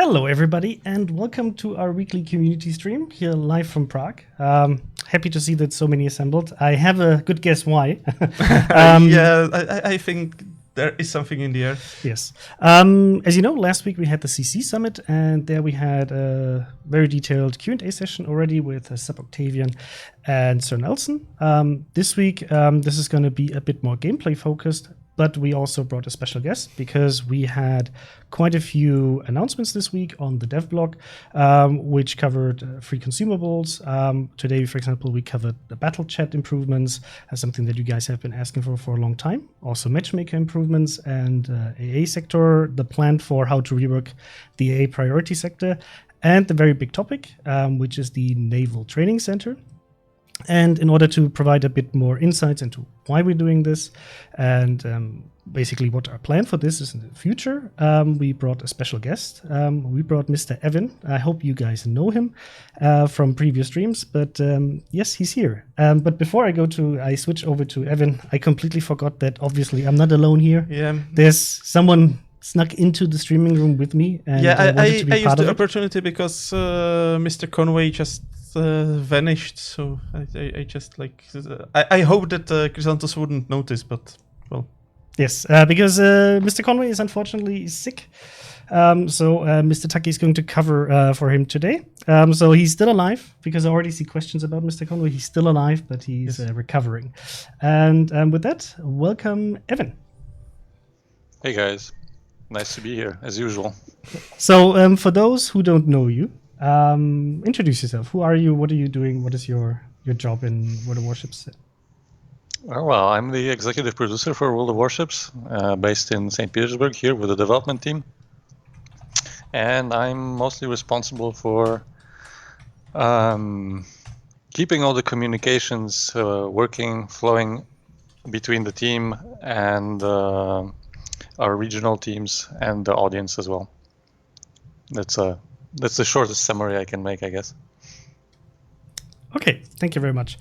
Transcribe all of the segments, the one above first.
Hello, everybody, and welcome to our weekly community stream here live from Prague. Happy to see that so many assembled. I have a good guess why. I think there is something in the air. Yes. As you know, last week we had the CC Summit, and there we had a very detailed Q&A session already with Sub Octavian and Sir Nelson. This week, this is going to be a bit more gameplay focused. But we also brought a special guest because we had quite a few announcements this week on the dev blog, which covered free consumables. Today, for example, we covered the battle chat improvements, something that you guys have been asking for a long time. Also matchmaker improvements and AA sector, the plan for how to rework the AA priority sector, and the very big topic, which is the Naval Training Center. And in order to provide a bit more insights into why we're doing this and basically what our plan for this is in the future, we brought a special guest. We brought Mr. Ev1n. I hope you guys know him from previous streams, but yes, he's here. But before I switch over to Ev1n, I completely forgot that obviously I'm not alone here. Yeah. There's someone snuck into the streaming room with me. And I used the it. opportunity because Mr. Conway just vanished, so I just like I hope that Crysantos wouldn't notice, but well. Yes, because Mr. Conway is unfortunately sick, so Mr. Tuccy is going to cover for him today. So he's still alive, because I already see questions about Mr. Conway. He's still alive, but he's recovering. And with that, welcome, Ev1n. Hey guys, nice to be here as usual. So for those who don't know you, introduce yourself. Who are you? What are you doing? What is your job in World of Warships? Well, I'm the executive producer for World of Warships, based in St. Petersburg here with the development team. And I'm mostly responsible for keeping all the communications working, flowing between the team and our regional teams and the audience as well. That's the shortest summary I can make, I guess. Okay, thank you very much.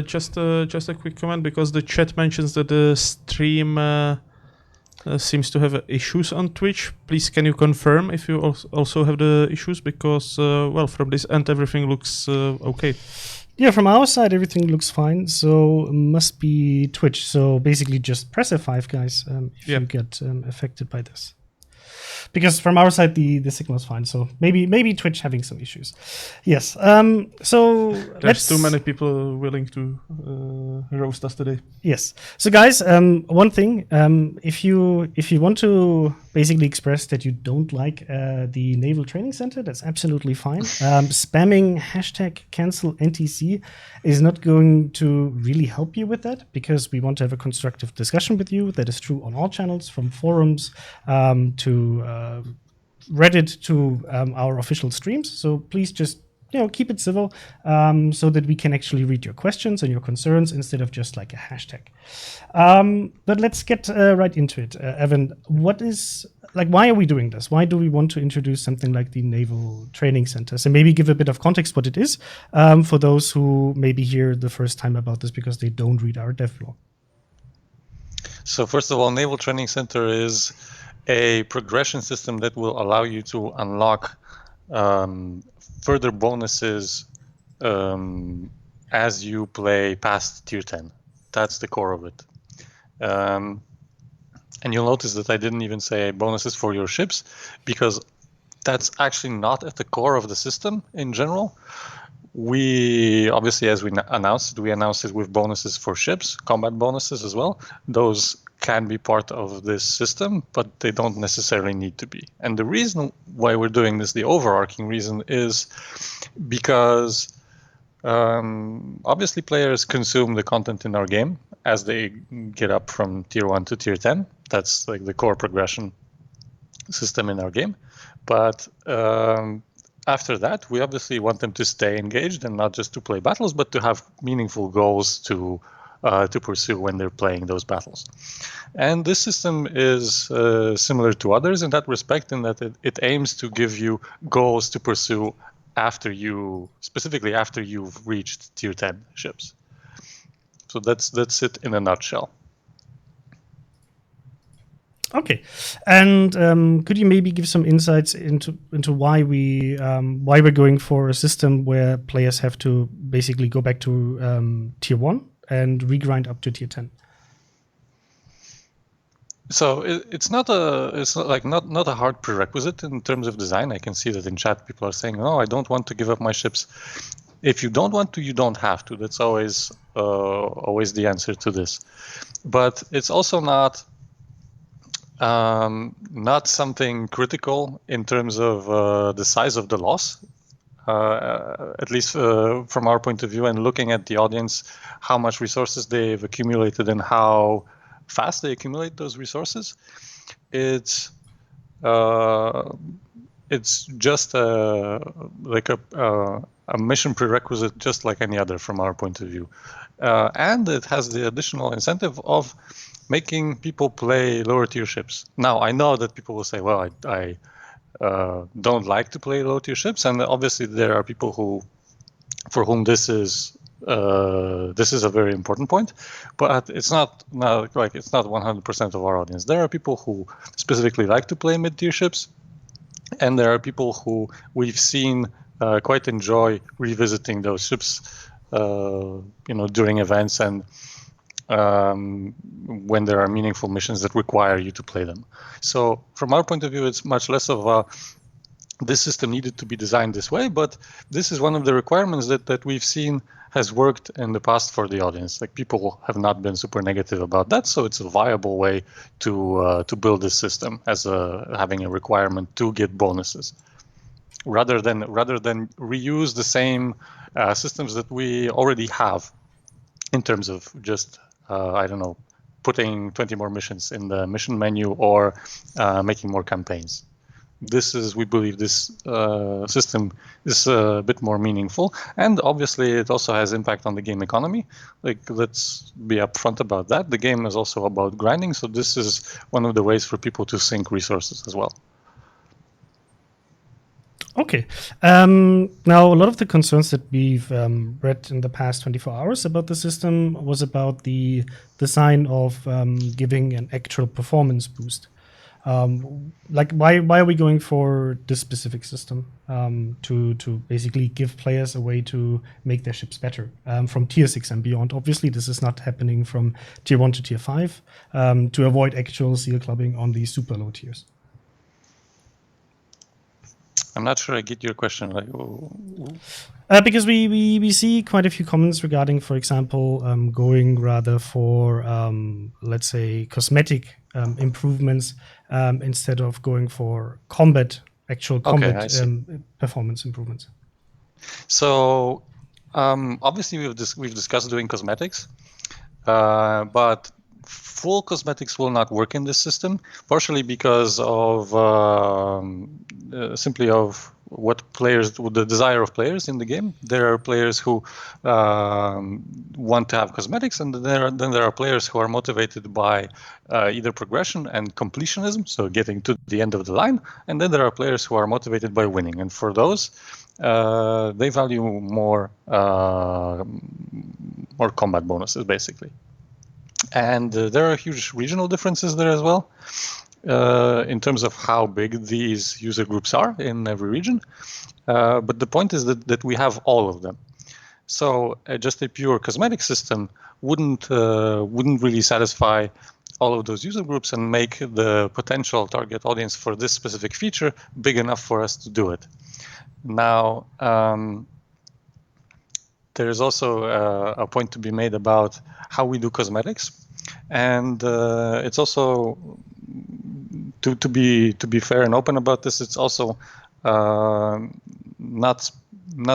Just a quick comment, because the chat mentions that the stream seems to have issues on Twitch. Please, can you confirm if you also have the issues? Because, well, from this end, everything looks okay. Yeah, from our side, everything looks fine. So must be Twitch. So basically just press F5, guys, if you get affected by this. Because from our side, the signal is fine. So maybe Twitch having some issues. Yes. So there's too many people willing to roast us today. Yes. So guys, one thing, if you want to basically express that you don't like the Naval Training Center, that's absolutely fine. Spamming #cancel_NTC is not going to really help you with that, because we want to have a constructive discussion with you. That is true on all channels, from forums to Reddit to our official streams. So please just keep it civil, so that we can actually read your questions and your concerns instead of just like a hashtag. But let's get right into it. Ev1n, why are we doing this? Why do we want to introduce something like the Naval Training Center? So maybe give a bit of context what it is for those who maybe hear the first time about this because they don't read our dev blog. So first of all, Naval Training Center is a progression system that will allow you to unlock further bonuses as you play past tier 10. That's the core of it. And you'll notice that I didn't even say bonuses for your ships, because that's actually not at the core of the system in general. We obviously, as we announced it with bonuses for ships, combat bonuses as well. Those can be part of this system, but they don't necessarily need to be. And the reason why we're doing this, the overarching reason, is because obviously players consume the content in our game as they get up from tier 1 to tier 10. That's like the core progression system in our game. But after that, we obviously want them to stay engaged, and not just to play battles, but to have meaningful goals to pursue when they're playing those battles. And this system is similar to others in that respect, in that it aims to give you goals to pursue specifically after you've reached tier 10 ships. So that's it in a nutshell. Okay, and could you maybe give some insights into why we're going for a system where players have to basically go back to tier 1 and regrind up to tier 10? So it's not a hard prerequisite in terms of design. I can see that in chat people are saying, "Oh, I don't want to give up my ships." If you don't want to, you don't have to. That's always the answer to this. But it's also not something critical in terms of the size of the loss. At least from our point of view, and looking at the audience, how much resources they've accumulated and how fast they accumulate those resources. It's just a mission prerequisite, just like any other from our point of view, and it has the additional incentive of making people play lower tier ships. Now, I know that people will say, "Well, I don't like to play low tier ships," and obviously there are people for whom this is a very important point, but it's not 100% of our audience. There are people who specifically like to play mid-tier ships, and there are people who we've seen quite enjoy revisiting those ships, during events and when there are meaningful missions that require you to play them. So from our point of view, it's much less of this system needed to be designed this way, but this is one of the requirements that we've seen has worked in the past for the audience. Like, people have not been super negative about that, so it's a viable way to build this system as having a requirement to get bonuses, rather than reuse the same systems that we already have in terms of just putting 20 more missions in the mission menu or making more campaigns. We believe this system is a bit more meaningful, and obviously it also has impact on the game economy. Like, let's be upfront about that. The game is also about grinding, so this is one of the ways for people to sink resources as well. Okay. Now, a lot of the concerns that we've read in the past 24 hours about the system was about the design of giving an actual performance boost. Why are we going for this specific system to basically give players a way to make their ships better from tier 6 and beyond? Obviously, this is not happening from tier 1 to tier 5 to avoid actual seal clubbing on the super low tiers. I'm not sure I get your question. Because we see quite a few comments regarding, for example, going rather for, let's say, cosmetic improvements instead of going for actual combat performance improvements. So obviously we've discussed doing cosmetics, but full cosmetics will not work in this system, partially because of simply of the desire of players in the game. There are players who want to have cosmetics, and then there are players who are motivated by either progression and completionism, so getting to the end of the line, and then there are players who are motivated by winning. And for those, they value more combat bonuses, basically. And there are huge regional differences there as well, in terms of how big these user groups are in every region. But the point is that we have all of them. So just a pure cosmetic system wouldn't really satisfy all of those user groups and make the potential target audience for this specific feature big enough for us to do it. Now, there is also a point to be made about how we do cosmetics, and it's also to be fair and open about this. It's also not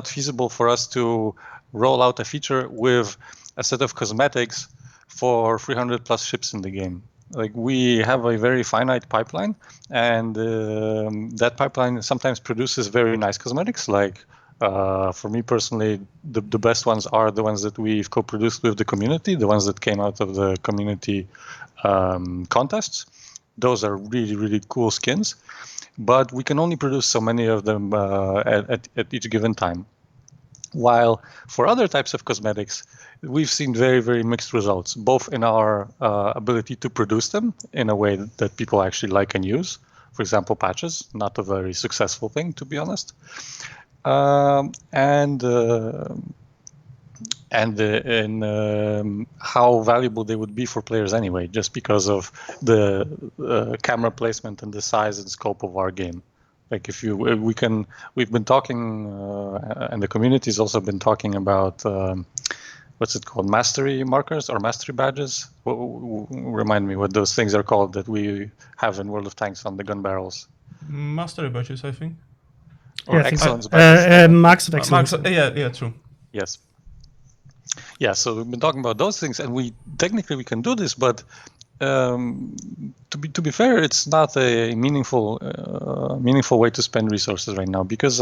feasible for us to roll out a feature with a set of cosmetics for 300 plus ships in the game. Like, we have a very finite pipeline, and that pipeline sometimes produces very nice cosmetics. Like, for me personally, the best ones are the ones that we've co-produced with the community, the ones that came out of the community contests. Those are really, really cool skins, but we can only produce so many of them at each given time. While for other types of cosmetics, we've seen very, very mixed results, both in our ability to produce them in a way that people actually like and use. For example, patches, not a very successful thing, to be honest. And in how valuable they would be for players anyway, just because of the camera placement and the size and scope of our game. Like we've been talking, and the community's also been talking about what's it called, mastery markers or mastery badges. Remind me what those things are called that we have in World of Tanks on the gun barrels. Mastery badges, I think. Or I think excellence so. badges. Marks of excellence. Yeah, true. Yes. Yeah, so we've been talking about those things, and we can do this, but to be fair, it's not a meaningful way to spend resources right now, because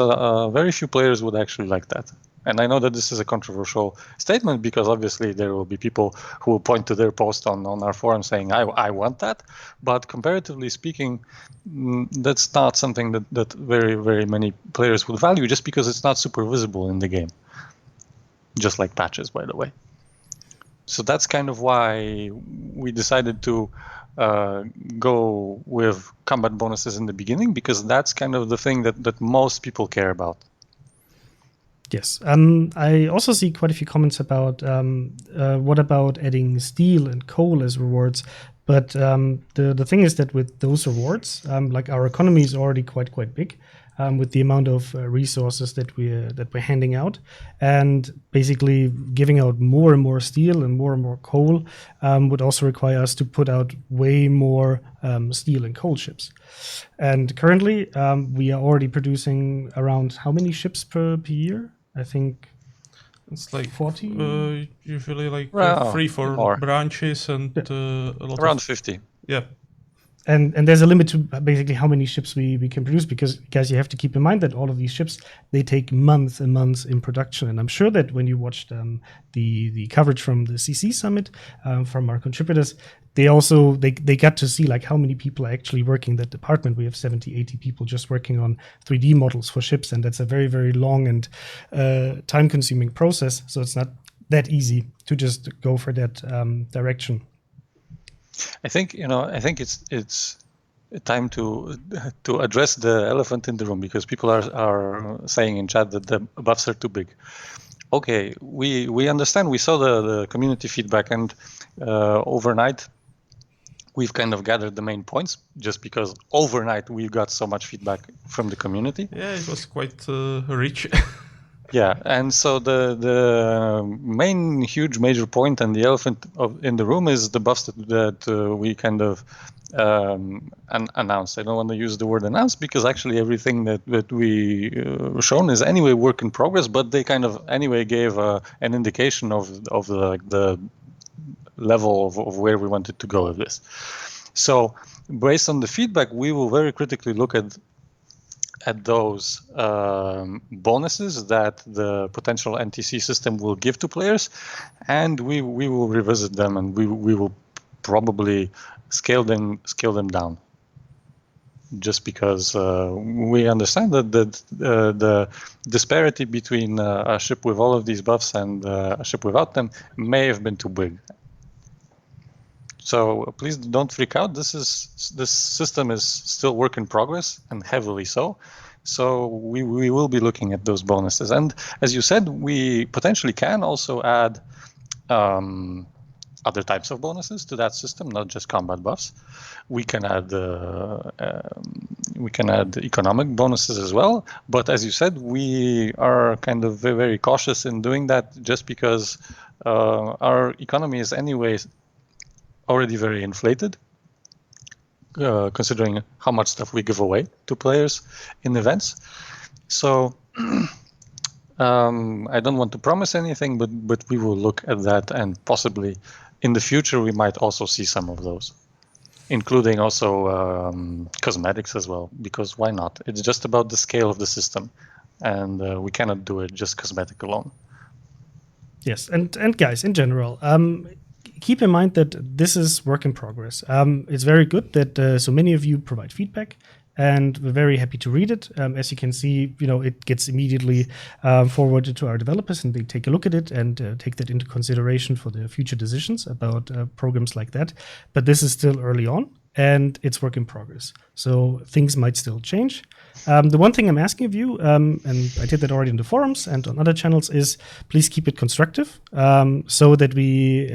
very few players would actually like that. And I know that this is a controversial statement, because obviously there will be people who will point to their post on our forum saying, I want that. But comparatively speaking, that's not something that very, very many players would value, just because it's not super visible in the game. Just like patches, by the way. So that's kind of why we decided to go with combat bonuses in the beginning, because that's kind of the thing that most people care about. Yes. I also see quite a few comments about what about adding steel and coal as rewards. But the thing is that with those rewards, like our economy is already quite big. With the amount of resources that we're handing out, and basically giving out more and more steel and more coal would also require us to put out way more steel and coal ships. And currently, we are already producing around how many ships per year? I think it's like 40. Usually like 3 for more. branches and a lot around 50. Yeah. And there's a limit to basically how many ships we can produce, because, guys, you have to keep in mind that all of these ships, they take months and months in production. And I'm sure that when you watched the coverage from the CC Summit from our contributors, they got to see like how many people are actually working that department. We have 70, 80 people just working on 3D models for ships, and that's a very, very long and time-consuming process. So it's not that easy to just go for that direction. I think it's time to address the elephant in the room, because people are saying in chat that the buffs are too big. Okay, we understand. We saw the community feedback, and overnight we've kind of gathered the main points, just because overnight we got so much feedback from the community. Yeah, it was quite rich. Yeah, and so the main huge major point and the elephant in the room is the buffs that we kind of announced. I don't want to use the word announce, because actually everything that we shown is anyway work in progress, but they kind of anyway gave an indication of the level of where we wanted to go with this. So based on the feedback, we will very critically look at those bonuses that the potential NTC system will give to players, and we will revisit them, and we will probably scale them down, just because we understand that the disparity between a ship with all of these buffs and a ship without them may have been too big. So please don't freak out. This system is still work in progress, and heavily so. So we will be looking at those bonuses. And as you said, we potentially can also add other types of bonuses to that system, not just combat buffs. We can add economic bonuses as well. But as you said, we are kind of very, very cautious in doing that, just because our economy is anyways already very inflated, considering how much stuff we give away to players in events. So I don't want to promise anything, but we will look at that, and possibly in the future we might also see some of those, including also cosmetics as well, because why not? It's just about the scale of the system, and we cannot do it just cosmetic alone. Yes, and guys, in general, keep in mind that this is work in progress. It's very good that so many of you provide feedback, and we're very happy to read it. As you can see, it gets immediately forwarded to our developers, and they take a look at it and take that into consideration for their future decisions about programs like that. But this is still early on, and it's work in progress. So things might still change. The one thing I'm asking of you, and I did that already in the forums and on other channels, is please keep it constructive so that we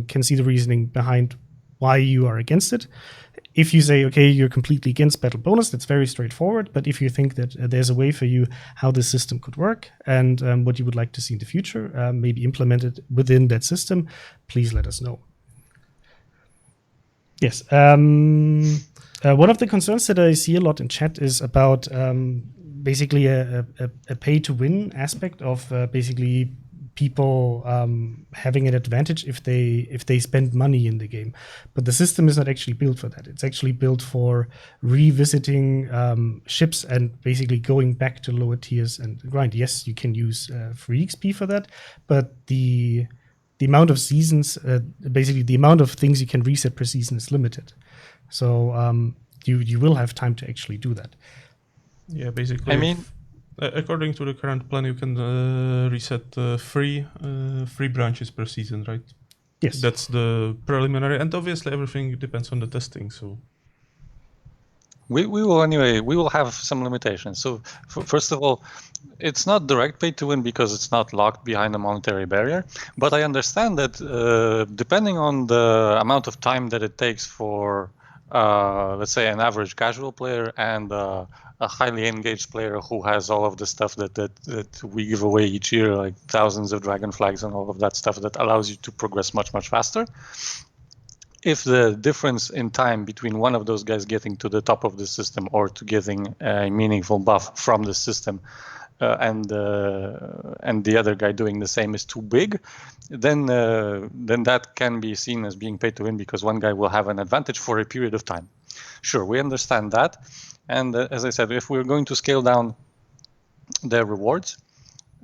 can see the reasoning behind why you are against it. If you say, okay, you're completely against battle bonus, that's very straightforward. But if you think that there's a way for you how this system could work and what you would like to see in the future, maybe implemented within that system, please let us know. Yes. One of the concerns that I see a lot in chat is about basically a pay-to-win aspect of basically people having an advantage if they spend money in the game. But the system is not actually built for that. It's actually built for revisiting ships and basically going back to lower tiers and grind. Yes, you can use free XP for that, but the amount of seasons, basically the amount of things you can reset per season is limited. So you will have time to actually do that. Yeah, basically. I mean, according to the current plan, you can reset three branches per season, right? Yes. That's the preliminary, and obviously everything depends on the testing. So we will have some limitations. So first of all, it's not direct pay to win because it's not locked behind a monetary barrier. But I understand that depending on the amount of time that it takes for, let's say, an average casual player and a highly engaged player who has all of the stuff that we give away each year, like thousands of dragon flags and all of that stuff that allows you to progress much faster. If the difference in time between one of those guys getting to the top of the system or to getting a meaningful buff from the system and the other guy doing the same is too big, then that can be seen as being pay to win because one guy will have an advantage for a period of time. Sure, we understand that. And as I said, if we're going to scale down the rewards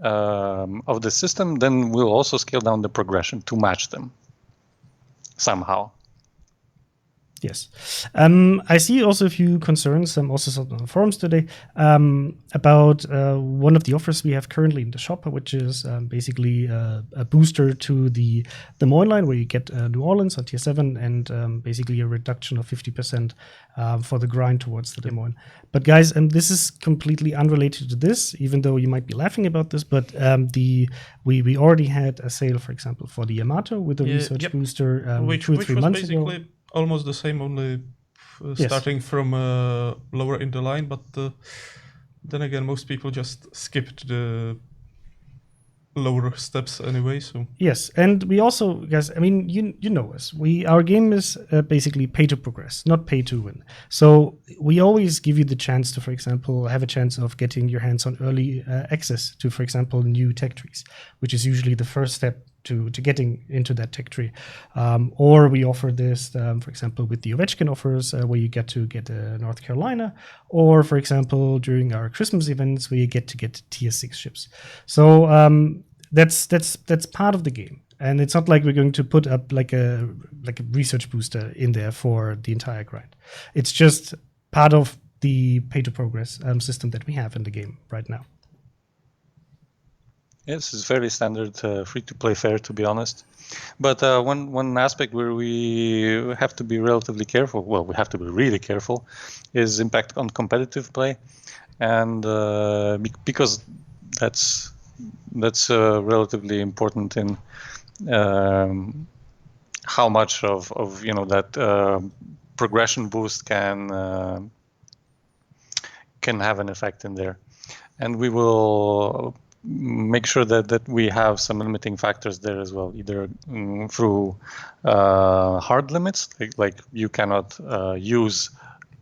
of the system, then we'll also scale down the progression to match them somehow. Yes. I see also a few concerns, also saw on the forums today, about one of the offers we have currently in the shop, which is basically a booster to the Des Moines line, where you get New Orleans on tier 7 and basically a reduction of 50% for the grind towards the Des Moines. But guys, this is completely unrelated to this, even though you might be laughing about this, but we already had a sale, for example, for the Yamato with the research booster 2 or 3 months ago. Almost the same, only starting from lower in the line, but then again, most people just skipped the lower steps anyway. So yes, and we also, guys, I mean, you know us. Our game is basically pay to progress, not pay to win. So we always give you the chance to, for example, have a chance of getting your hands on early access to, for example, new tech trees, which is usually the first step to getting into that tech tree. Or we offer this, for example, with the Ev1n offers, where you get to get North Carolina, or, for example, during our Christmas events, where you get to get tier 6 ships. So that's part of the game. And it's not like we're going to put up like a research booster in there for the entire grind. It's just part of the pay to progress system that we have in the game right now. Yes, it's very standard free-to-play fare, to be honest. But one aspect where we have to be relatively careful, well, we have to be really careful, is impact on competitive play. And because that's relatively important in how much of that progression boost can have an effect in there. And we will make sure that we have some limiting factors there as well, either through hard limits, like you cannot use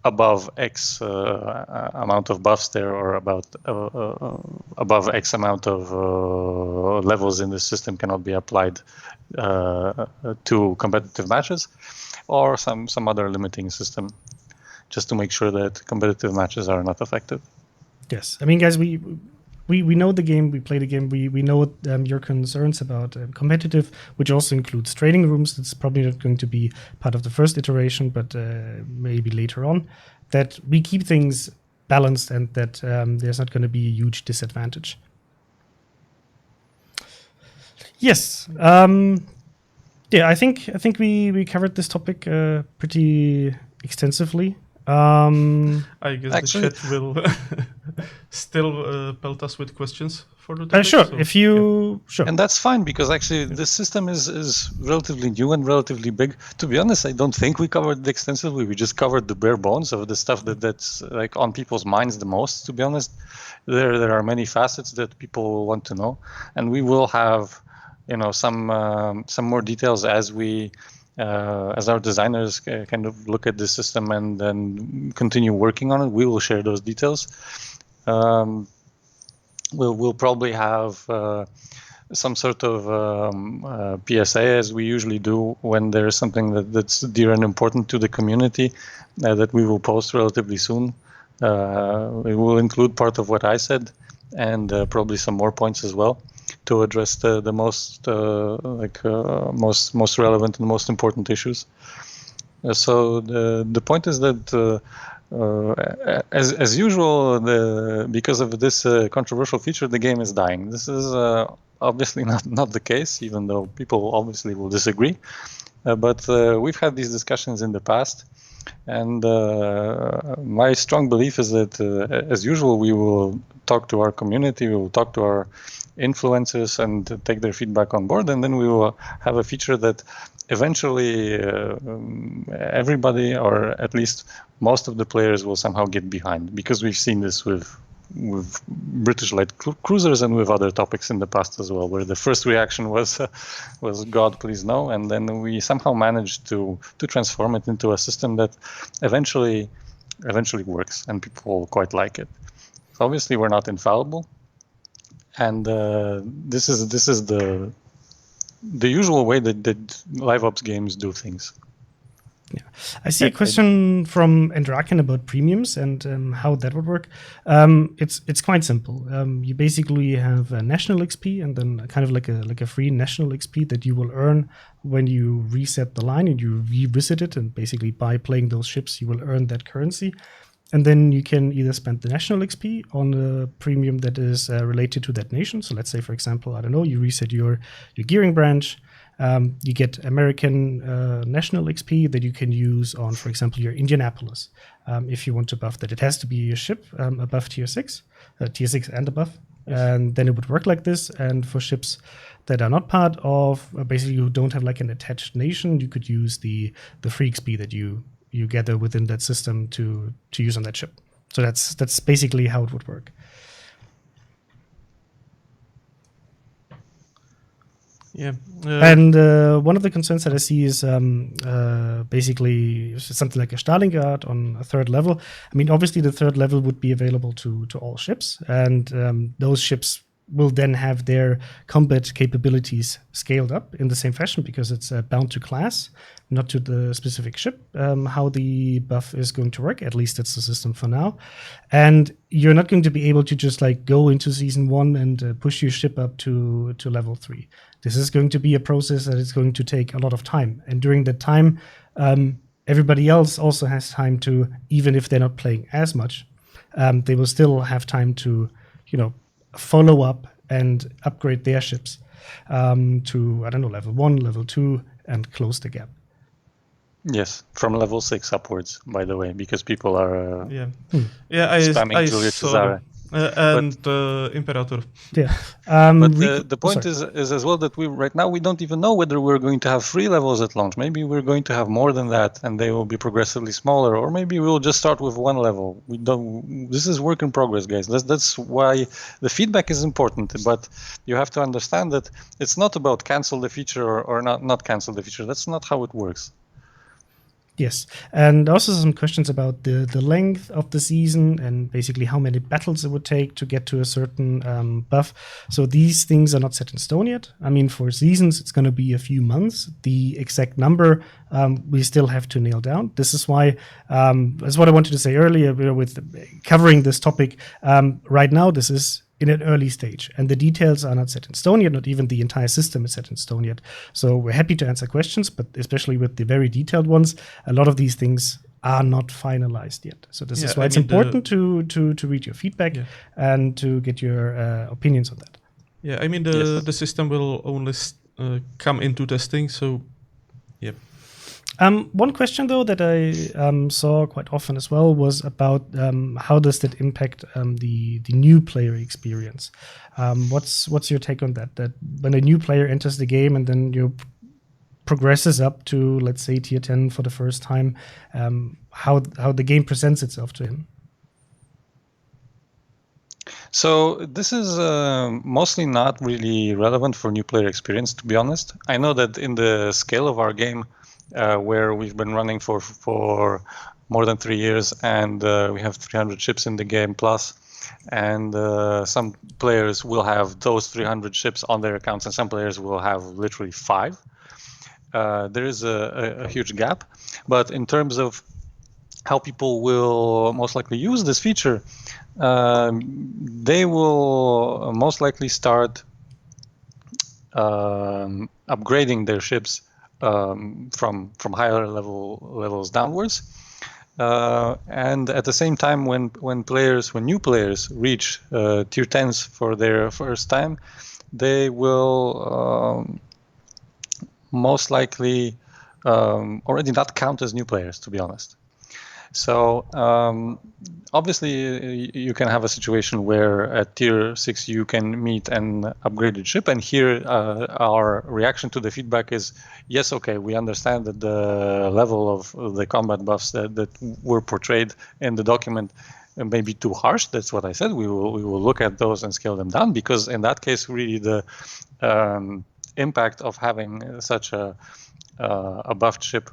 above X amount of buffs there, or about above X amount of levels in the system cannot be applied to competitive matches, or some other limiting system, just to make sure that competitive matches are not affected. Yes, I mean, guys, we know the game, we play the game, we know your concerns about competitive, which also includes training rooms. It's probably not going to be part of the first iteration, but maybe later on. That we keep things balanced and that there's not going to be a huge disadvantage. Yes. I think we covered this topic pretty extensively. I guess Actually, the chat will still pelt us with questions for the topic. Sure, so, if you sure. And that's fine, because actually this system is relatively new and relatively big. To be honest, I don't think we covered it extensively. We just covered the bare bones of the stuff that's like on people's minds the most, to be honest. There are many facets that people want to know, and we will have some more details as our designers kind of look at the system and then continue working on it. We will share those details. We'll probably have some sort of PSA, as we usually do when there is something that's dear and important to the community that we will post relatively soon. It will include part of what I said and probably some more points as well to address the most most relevant and most important issues. So the point is that as usual, because of this controversial feature, the game is dying. This is obviously not the case, even though people obviously will disagree. But we've had these discussions in the past, and my strong belief is that, as usual, we will talk to our community, we will talk to our influencers and take their feedback on board, and then we will have a feature that eventually everybody, or at least most of the players, will somehow get behind, because we've seen this with British light cruisers and with other topics in the past as well, where the first reaction was God, please no, and then we somehow managed to transform it into a system that eventually works and people quite like it. So obviously we're not infallible, and this is the usual way that live ops games do things. Yeah, I see a question from Andraken about premiums and how that would work. It's quite simple. You basically have a national XP and then kind of like a free national XP that you will earn when you reset the line and you revisit it. And basically, by playing those ships, you will earn that currency. And then you can either spend the national XP on a premium that is related to that nation. So let's say, for example, I don't know, you reset your gearing branch. You get American national XP that you can use on, for example, your Indianapolis. If you want to buff that, it has to be a ship above tier 6 and above. Yes. And then it would work like this. And for ships that are not part of, basically you don't have like an attached nation, you could use the free XP that you gather within that system to use on that ship. So that's basically how it would work. Yeah. And one of the concerns that I see is basically something like a Stalingrad on a third level. I mean, obviously the third level would be available to all ships, and those ships will then have their combat capabilities scaled up in the same fashion because it's bound to class, not to the specific ship. How the buff is going to work, at least that's the system for now. And you're not going to be able to just like go into season 1 and push your ship up to level 3. This is going to be a process that is going to take a lot of time. And during that time, everybody else also has time to, even if they're not playing as much, they will still have time to, follow up and upgrade their ships to, I don't know, level 1, level 2, and close the gap. Yes, from level 6 upwards, by the way, because people are spamming Julius saw Cesare. and Imperator. Yeah. But the point is as well that right now we don't even know whether we're going to have 3 levels at launch. Maybe we're going to have more than that, and they will be progressively smaller, or maybe we'll just start with 1 level. We don't. This is work in progress, guys. That's why the feedback is important. But you have to understand that it's not about cancel the feature or not cancel the feature. That's not how it works. Yes, and also some questions about the length of the season and basically how many battles it would take to get to a certain buff. So these things are not set in stone yet. I mean, for seasons, it's going to be a few months. The exact number we still have to nail down. This is why, that's what I wanted to say earlier with covering this topic. Right now, this is in an early stage, and the details are not set in stone yet. Not even the entire system is set in stone yet. So we're happy to answer questions, but especially with the very detailed ones, a lot of these things are not finalized yet. So this is why it's important to read your feedback and to get your opinions on that. Yeah, I mean the system will only come into testing. So, yeah. One question, though, that I saw quite often as well was about how does that impact the new player experience? What's your take on that? That when a new player enters the game and then progresses up to, let's say, tier 10 for the first time, how the game presents itself to him? So this is mostly not really relevant for new player experience, to be honest. I know that in the scale of our game, where we've been running for more than 3 years, and we have 300 ships in the game plus, and some players will have those 300 ships on their accounts, and some players will have literally 5. There is a huge gap, but in terms of how people will most likely use this feature, they will most likely start upgrading their ships from higher levels downwards, and at the same time, when new players reach tier 10s for their first time, they will most likely already not count as new players, to be honest. So obviously you can have a situation where at tier 6 you can meet an upgraded ship, and here our reaction to the feedback is, yes, okay, we understand that the level of the combat buffs that were portrayed in the document may be too harsh. That's what I said. We will look at those and scale them down, because in that case, really the impact of having such a buffed ship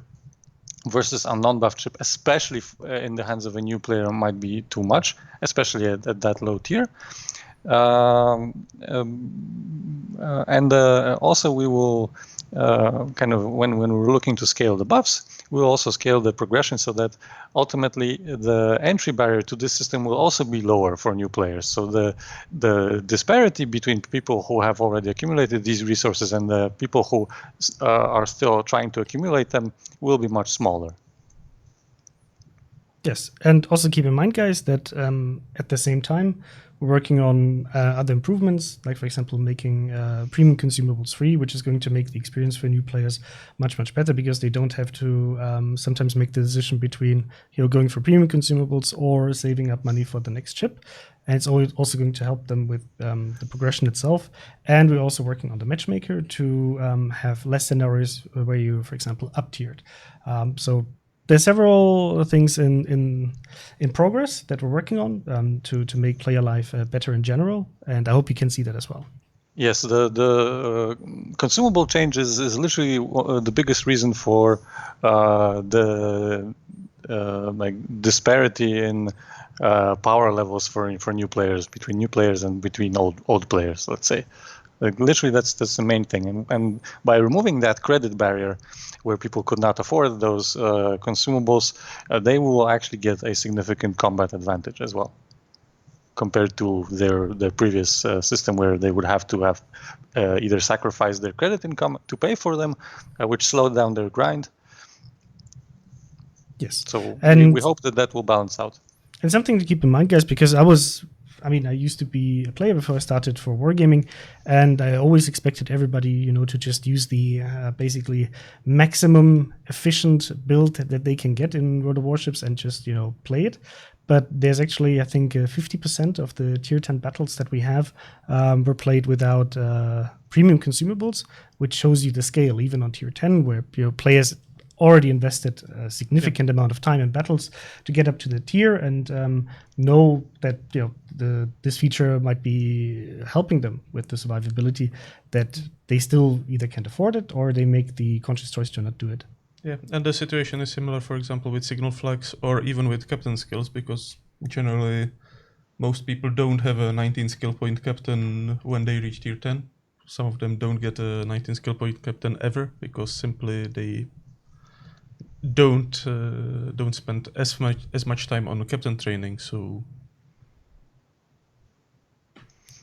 versus a non-buffed ship, especially in the hands of a new player, might be too much, especially at that low tier. And also we will kind of, when we're looking to scale the buffs, we'll also scale the progression so that ultimately the entry barrier to this system will also be lower for new players. So the disparity between people who have already accumulated these resources and the people who are still trying to accumulate them will be much smaller. Yes, and also keep in mind, guys, that at the same time, we're working on other improvements, like, for example, making premium consumables free, which is going to make the experience for new players much, much better, because they don't have to sometimes make the decision between going for premium consumables or saving up money for the next ship. And it's also going to help them with the progression itself. And we're also working on the matchmaker to have less scenarios where you, for example, up-tiered. So there's several things in progress that we're working on to make player life better in general, and I hope you can see that as well. Yes, the consumable changes is literally the biggest reason for the disparity in power levels for new players, between new players and between old players, let's say. Literally, that's the main thing. And by removing that credit barrier, where people could not afford those consumables, they will actually get a significant combat advantage as well, compared to their previous system, where they would have to have either sacrificed their credit income to pay for them, which slowed down their grind. Yes. So we hope that will balance out. And something to keep in mind, guys, because I used to be a player before I started for wargaming, and I always expected everybody, to just use the basically maximum efficient build that they can get in World of Warships and just, play it. But there's actually, I think, 50% of the tier 10 battles that we have were played without premium consumables, which shows you the scale, even on tier 10, where players already invested a significant amount of time in battles to get up to the tier, and know that this feature might be helping them with the survivability, that they still either can't afford it or they make the conscious choice to not do it. Yeah, and the situation is similar, for example, with signal flags or even with captain skills, because generally most people don't have a 19 skill point captain when they reach tier 10. Some of them don't get a 19 skill point captain ever, because simply they don't spend as much time on captain training. So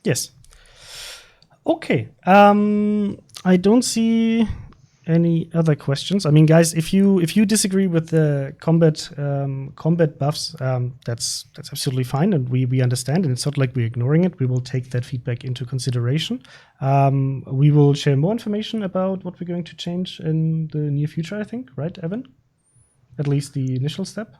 Yes. Okay. I don't see any other questions. I mean, guys, if you disagree with the combat buffs, that's absolutely fine, and we understand, and it's not like we're ignoring it. We will take that feedback into consideration. We will share more information about what we're going to change in the near future, I think, right, Evan? At least the initial step.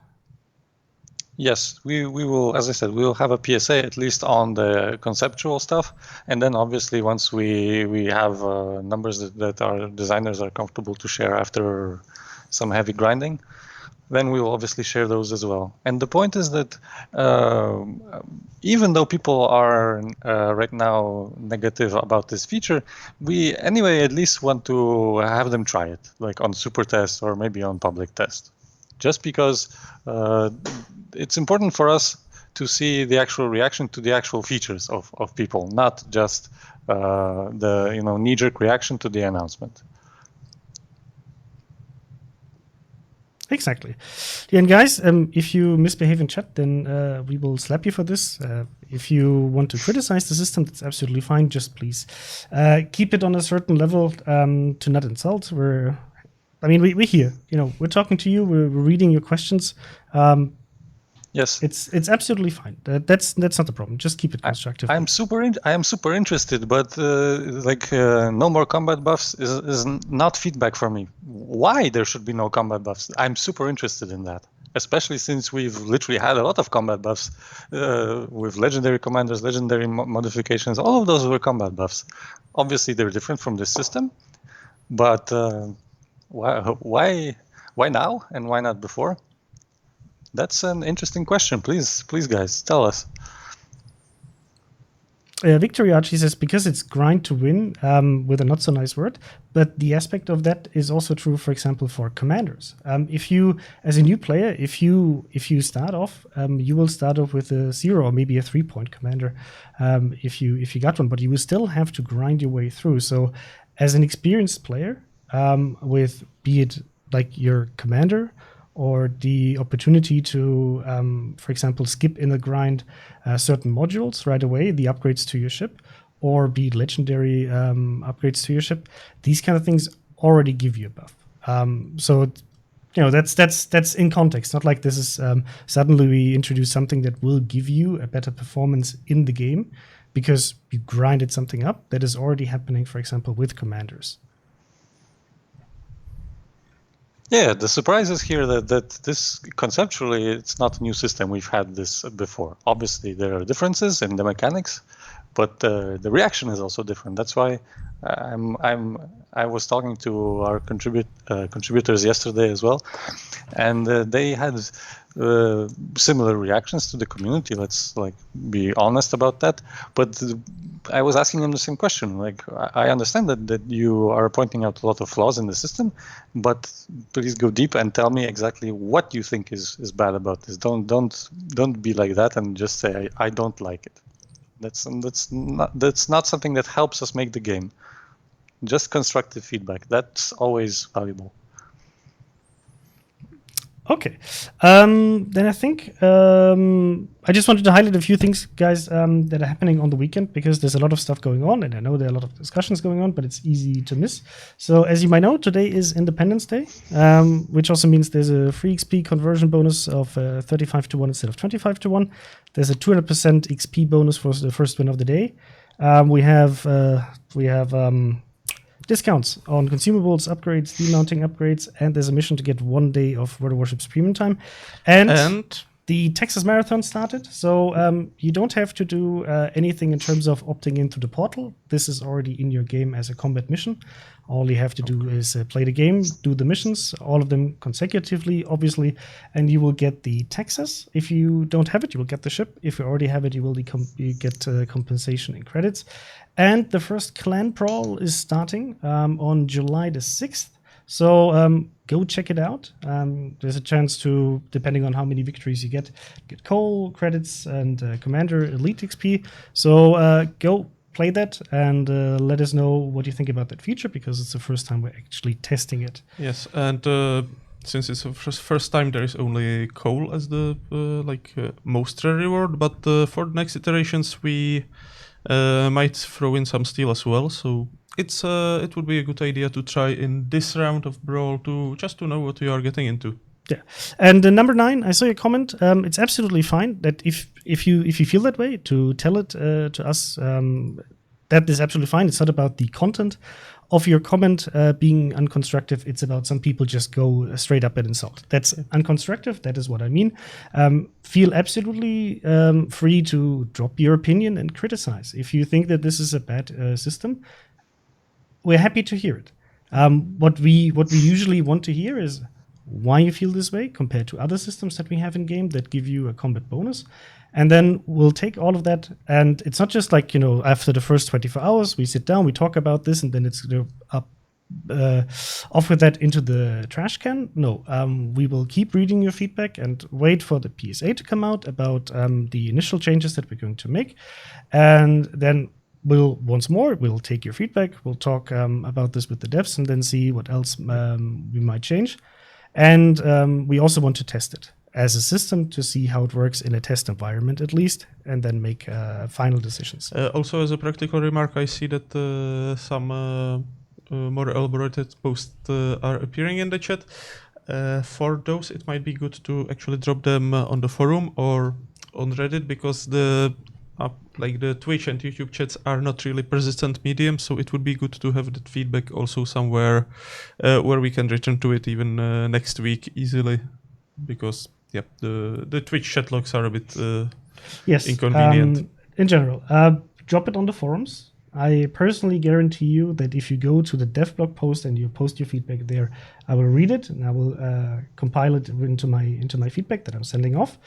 Yes, we will, as I said, we will have a PSA at least on the conceptual stuff. And then obviously once we have numbers that our designers are comfortable to share after some heavy grinding, then we will obviously share those as well. And the point is that even though people are right now negative about this feature, we anyway at least want to have them try it, like on super test or maybe on public test. Just because it's important for us to see the actual reaction to the actual features of people, not just the knee-jerk reaction to the announcement. Exactly. Yeah, and guys, if you misbehave in chat, then we will slap you for this. If you want to criticize the system, that's absolutely fine. Just please keep it on a certain level to not insult. We're here. We're talking to you. We're reading your questions. Yes, it's absolutely fine. That's not the problem. Just keep it constructive. I am super interested, but no more combat buffs is not feedback for me. Why there should be no combat buffs? I'm super interested in that, especially since we've literally had a lot of combat buffs with legendary commanders, legendary modifications. All of those were combat buffs. Obviously, they're different from this system, but why now and why not before? That's an interesting question. Please, guys, tell us. Victory Archie says, because it's grind to win, with a not so nice word, but the aspect of that is also true, for example, for commanders. If you, as a new player, if you start off, you will start off with a 0 or maybe a 3-point commander, if you got one, but you will still have to grind your way through. So as an experienced player, with be it like your commander or the opportunity to, for example, skip in the grind certain modules right away, the upgrades to your ship, or be legendary upgrades to your ship. These kind of things already give you a buff. So that's in context. Not like this is suddenly we introduce something that will give you a better performance in the game because you grinded something up. That is already happening, for example, with commanders. Yeah, the surprise is here that this conceptually it's not a new system. We've had this before. Obviously, there are differences in the mechanics, but the reaction is also different. That's why I was talking to our contributors yesterday as well, and they had similar reactions to the community. Let's be honest about that. But I was asking them the same question. I understand that you are pointing out a lot of flaws in the system, but please go deep and tell me exactly what you think is bad about this. Don't be like that and just say I don't like it. That's not something that helps us make the game. Just constructive feedback. That's always valuable. Okay. Then I think I just wanted to highlight a few things, guys, that are happening on the weekend because there's a lot of stuff going on, and I know there are a lot of discussions going on, but it's easy to miss. So as you might know, today is Independence Day, which also means there's a free XP conversion bonus of 35 to 1 instead of 25 to 1. There's a 200% XP bonus for the first win of the day. We have discounts on consumables, upgrades, demounting upgrades, and there's a mission to get 1 day of World of Warships premium time. And the Texas Marathon started, so you don't have to do anything in terms of opting into the portal. This is already in your game as a combat mission. All you have to do is play the game, do the missions, all of them consecutively, obviously, and you will get the Texas. If you don't have it, you will get the ship. If you already have it, you will get compensation in credits. And the first clan brawl is starting on July the 6th. So go check it out. There's a chance to, depending on how many victories you get coal credits and commander elite XP. So go play that and let us know what you think about that feature because it's the first time we're actually testing it. Yes, and since it's the first time, there is only coal as the most rare reward. But for the next iterations, we might throw in some steel as well. So it would be a good idea to try in this round of Brawl to know what you are getting into. Yeah, and number 9, I saw your comment. It's absolutely fine that if you feel that way, to tell it to us. That is absolutely fine. It's not about the content of your comment being unconstructive. It's about some people just go straight up and insult. That's unconstructive. That is what I mean. Feel absolutely free to drop your opinion and criticize. If you think that this is a bad system, we're happy to hear it. What we usually want to hear is why you feel this way compared to other systems that we have in game that give you a combat bonus. And then we'll take all of that. And it's not just like, after the first 24 hours, we sit down, we talk about this, and then it's up off with that into the trash can. No, we will keep reading your feedback and wait for the PSA to come out about the initial changes that we're going to make. And then we'll take your feedback. We'll talk about this with the devs and then see what else we might change. And we also want to test it as a system to see how it works in a test environment at least, and then make final decisions. Also, as a practical remark, I see that some more elaborated posts are appearing in the chat. For those, it might be good to actually drop them on the forum or on Reddit, because the Twitch and YouTube chats are not really persistent medium, so it would be good to have that feedback also somewhere where we can return to it even next week easily, because the Twitch chat logs are a bit inconvenient. In general, drop it on the forums. I personally guarantee you that if you go to the dev blog post and you post your feedback there, I will read it and I will compile it into my feedback that I'm sending off.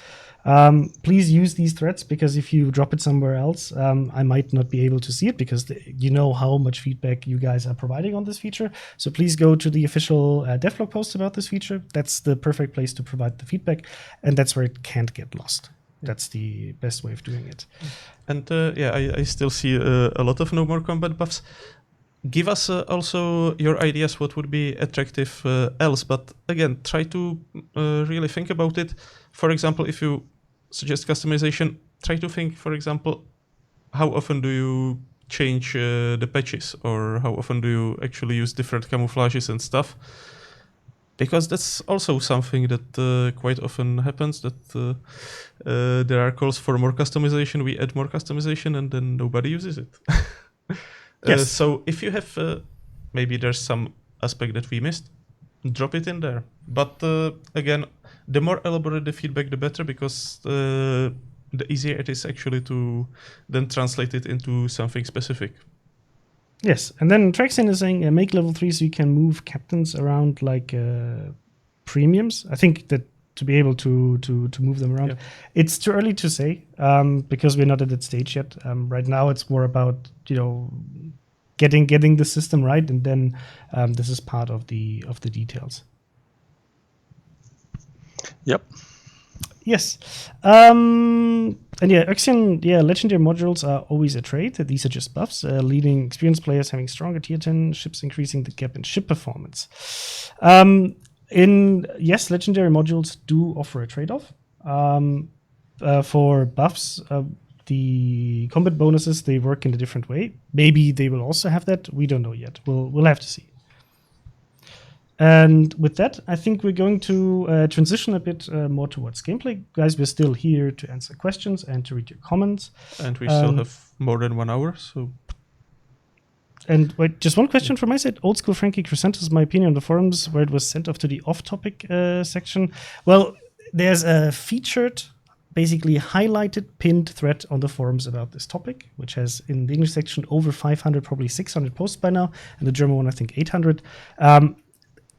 Please use these threads, because if you drop it somewhere else, I might not be able to see it, because you know how much feedback you guys are providing on this feature. So please go to the official dev blog post about this feature. That's the perfect place to provide the feedback, and that's where it can't get lost. That's the best way of doing it. And I still see a lot of no more combat buffs. Give us also your ideas what would be attractive else, but again, try to really think about it. For example, if you suggest customization, try to think, for example, how often do you change the patches, or how often do you actually use different camouflages and stuff? Because that's also something that quite often happens, that there are calls for more customization, we add more customization, and then nobody uses it. Yes. So if you have, maybe there's some aspect that we missed, drop it in there. But again, the more elaborate the feedback, the better, because the easier it is actually to then translate it into something specific. Yes, and then Traxin is saying make level 3 so you can move captains around like premiums. I think that to be able to move them around, it's too early to say because we're not at that stage yet. Right now, it's more about getting the system right, and then this is part of the details. Yep. Yes. And Uxian, legendary modules are always a trait. These are just buffs, leading experienced players having stronger tier 10 ships, increasing the gap in ship performance. Legendary modules do offer a trade-off. For buffs, the combat bonuses, they work in a different way. Maybe they will also have that. We don't know yet. We'll have to see. And with that, I think we're going to transition a bit more towards gameplay. Guys, we're still here to answer questions and to read your comments. And we still have more than 1 hour, so... And wait, just one question from my side. Old school Frankie Crysantos, my opinion on the forums, where it was sent off to the off-topic section. Well, there's a featured, basically highlighted, pinned thread on the forums about this topic, which has, in the English section, over 500, probably 600 posts by now, and the German one, I think, 800.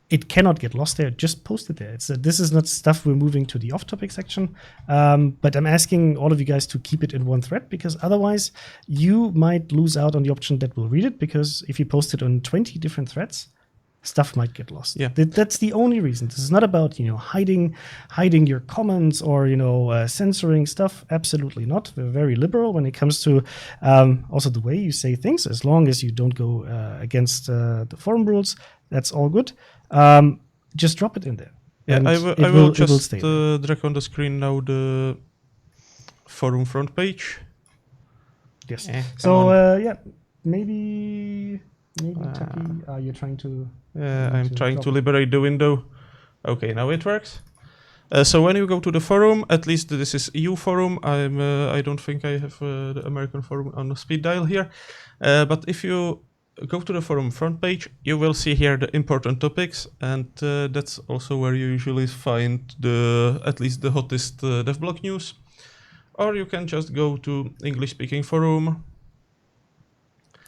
It cannot get lost there. Just post it there. This is not stuff we're moving to the off-topic section. But I'm asking all of you guys to keep it in one thread, because otherwise you might lose out on the option that will read it, because if you post it on 20 different threads, stuff might get lost. Yeah. That's the only reason. This is not about hiding your comments or censoring stuff. Absolutely not. We're very liberal when it comes to also the way you say things. As long as you don't go against the forum rules, that's all good. Just drop it in there. Yeah, and I will just stay drag on the screen now the forum front page. Yes. Come So on. yeah, maybe Tucky, you're trying to. I'm trying drop to it. liberate the window. Okay, now it works. So when you go to the forum, at least this is EU forum. I don't think I have the American forum on the speed dial here. But if you go to the forum front page, you will see here the important topics, and that's also where you usually find at least the hottest devblog news. Or you can just go to English-speaking forum.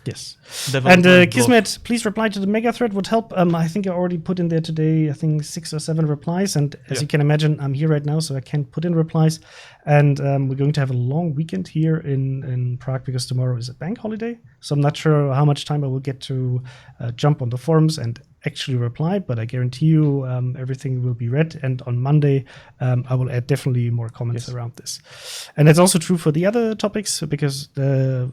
Yes. And Development blog. Kismet, please reply to the mega thread would help. I think I already put in there today, I think 6 or 7 replies. And as you can imagine, I'm here right now, so I can't put in replies. And we're going to have a long weekend here in Prague because tomorrow is a bank holiday. So I'm not sure how much time I will get to jump on the forums and actually reply, but I guarantee you everything will be read. And on Monday, I will add definitely more comments around this. And that's also true for the other topics because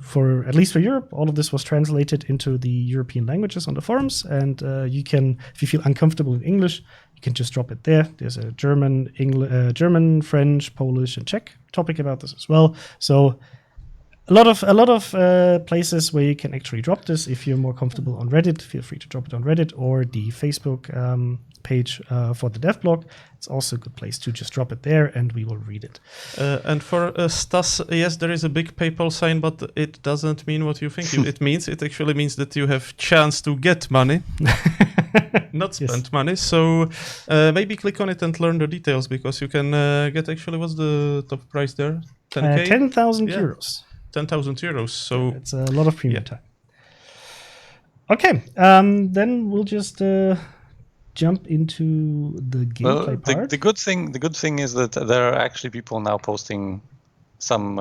for at least for Europe, all of this was translated into the European languages on the forums. And you can, if you feel uncomfortable in English, you can just drop it there. There's a German, French, Polish, and Czech topic about this as well. So a lot of places where you can actually drop this. If you're more comfortable on Reddit, feel free to drop it on Reddit or the Facebook page for the devblog. It's also a good place to just drop it there, and we will read it. And for Stas, yes, there is a big PayPal sign, but it doesn't mean what you think it means. It actually means that you have chance to get money, not spend money. So maybe click on it and learn the details, because you can get actually, what's the top price there? 10K? 10,000 euros. 10,000 euros. So it's a lot of premium time. Okay, then we'll just jump into the gameplay part. The good thing is that there are actually people now posting some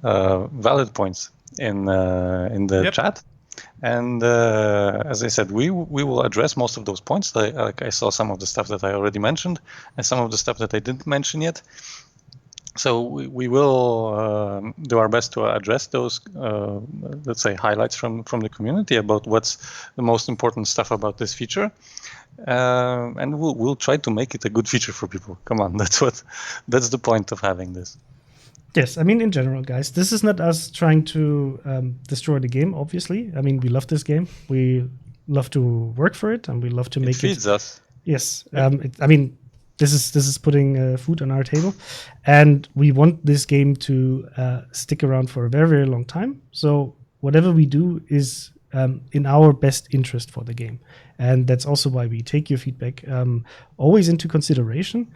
valid points in the chat. And as I said, we will address most of those points. I saw some of the stuff that I already mentioned and some of the stuff that I didn't mention yet. So we will do our best to address those, let's say, highlights from the community about what's the most important stuff about this feature, and we'll try to make it a good feature for people. Come on, that's the point of having this. Yes, I mean, in general, guys, this is not us trying to destroy the game. Obviously, I mean, we love this game. We love to work for it, and we love to make it. It feeds us. Yes, I mean. This is putting food on our table, and we want this game to stick around for a very, very long time. So whatever we do is in our best interest for the game, and that's also why we take your feedback always into consideration.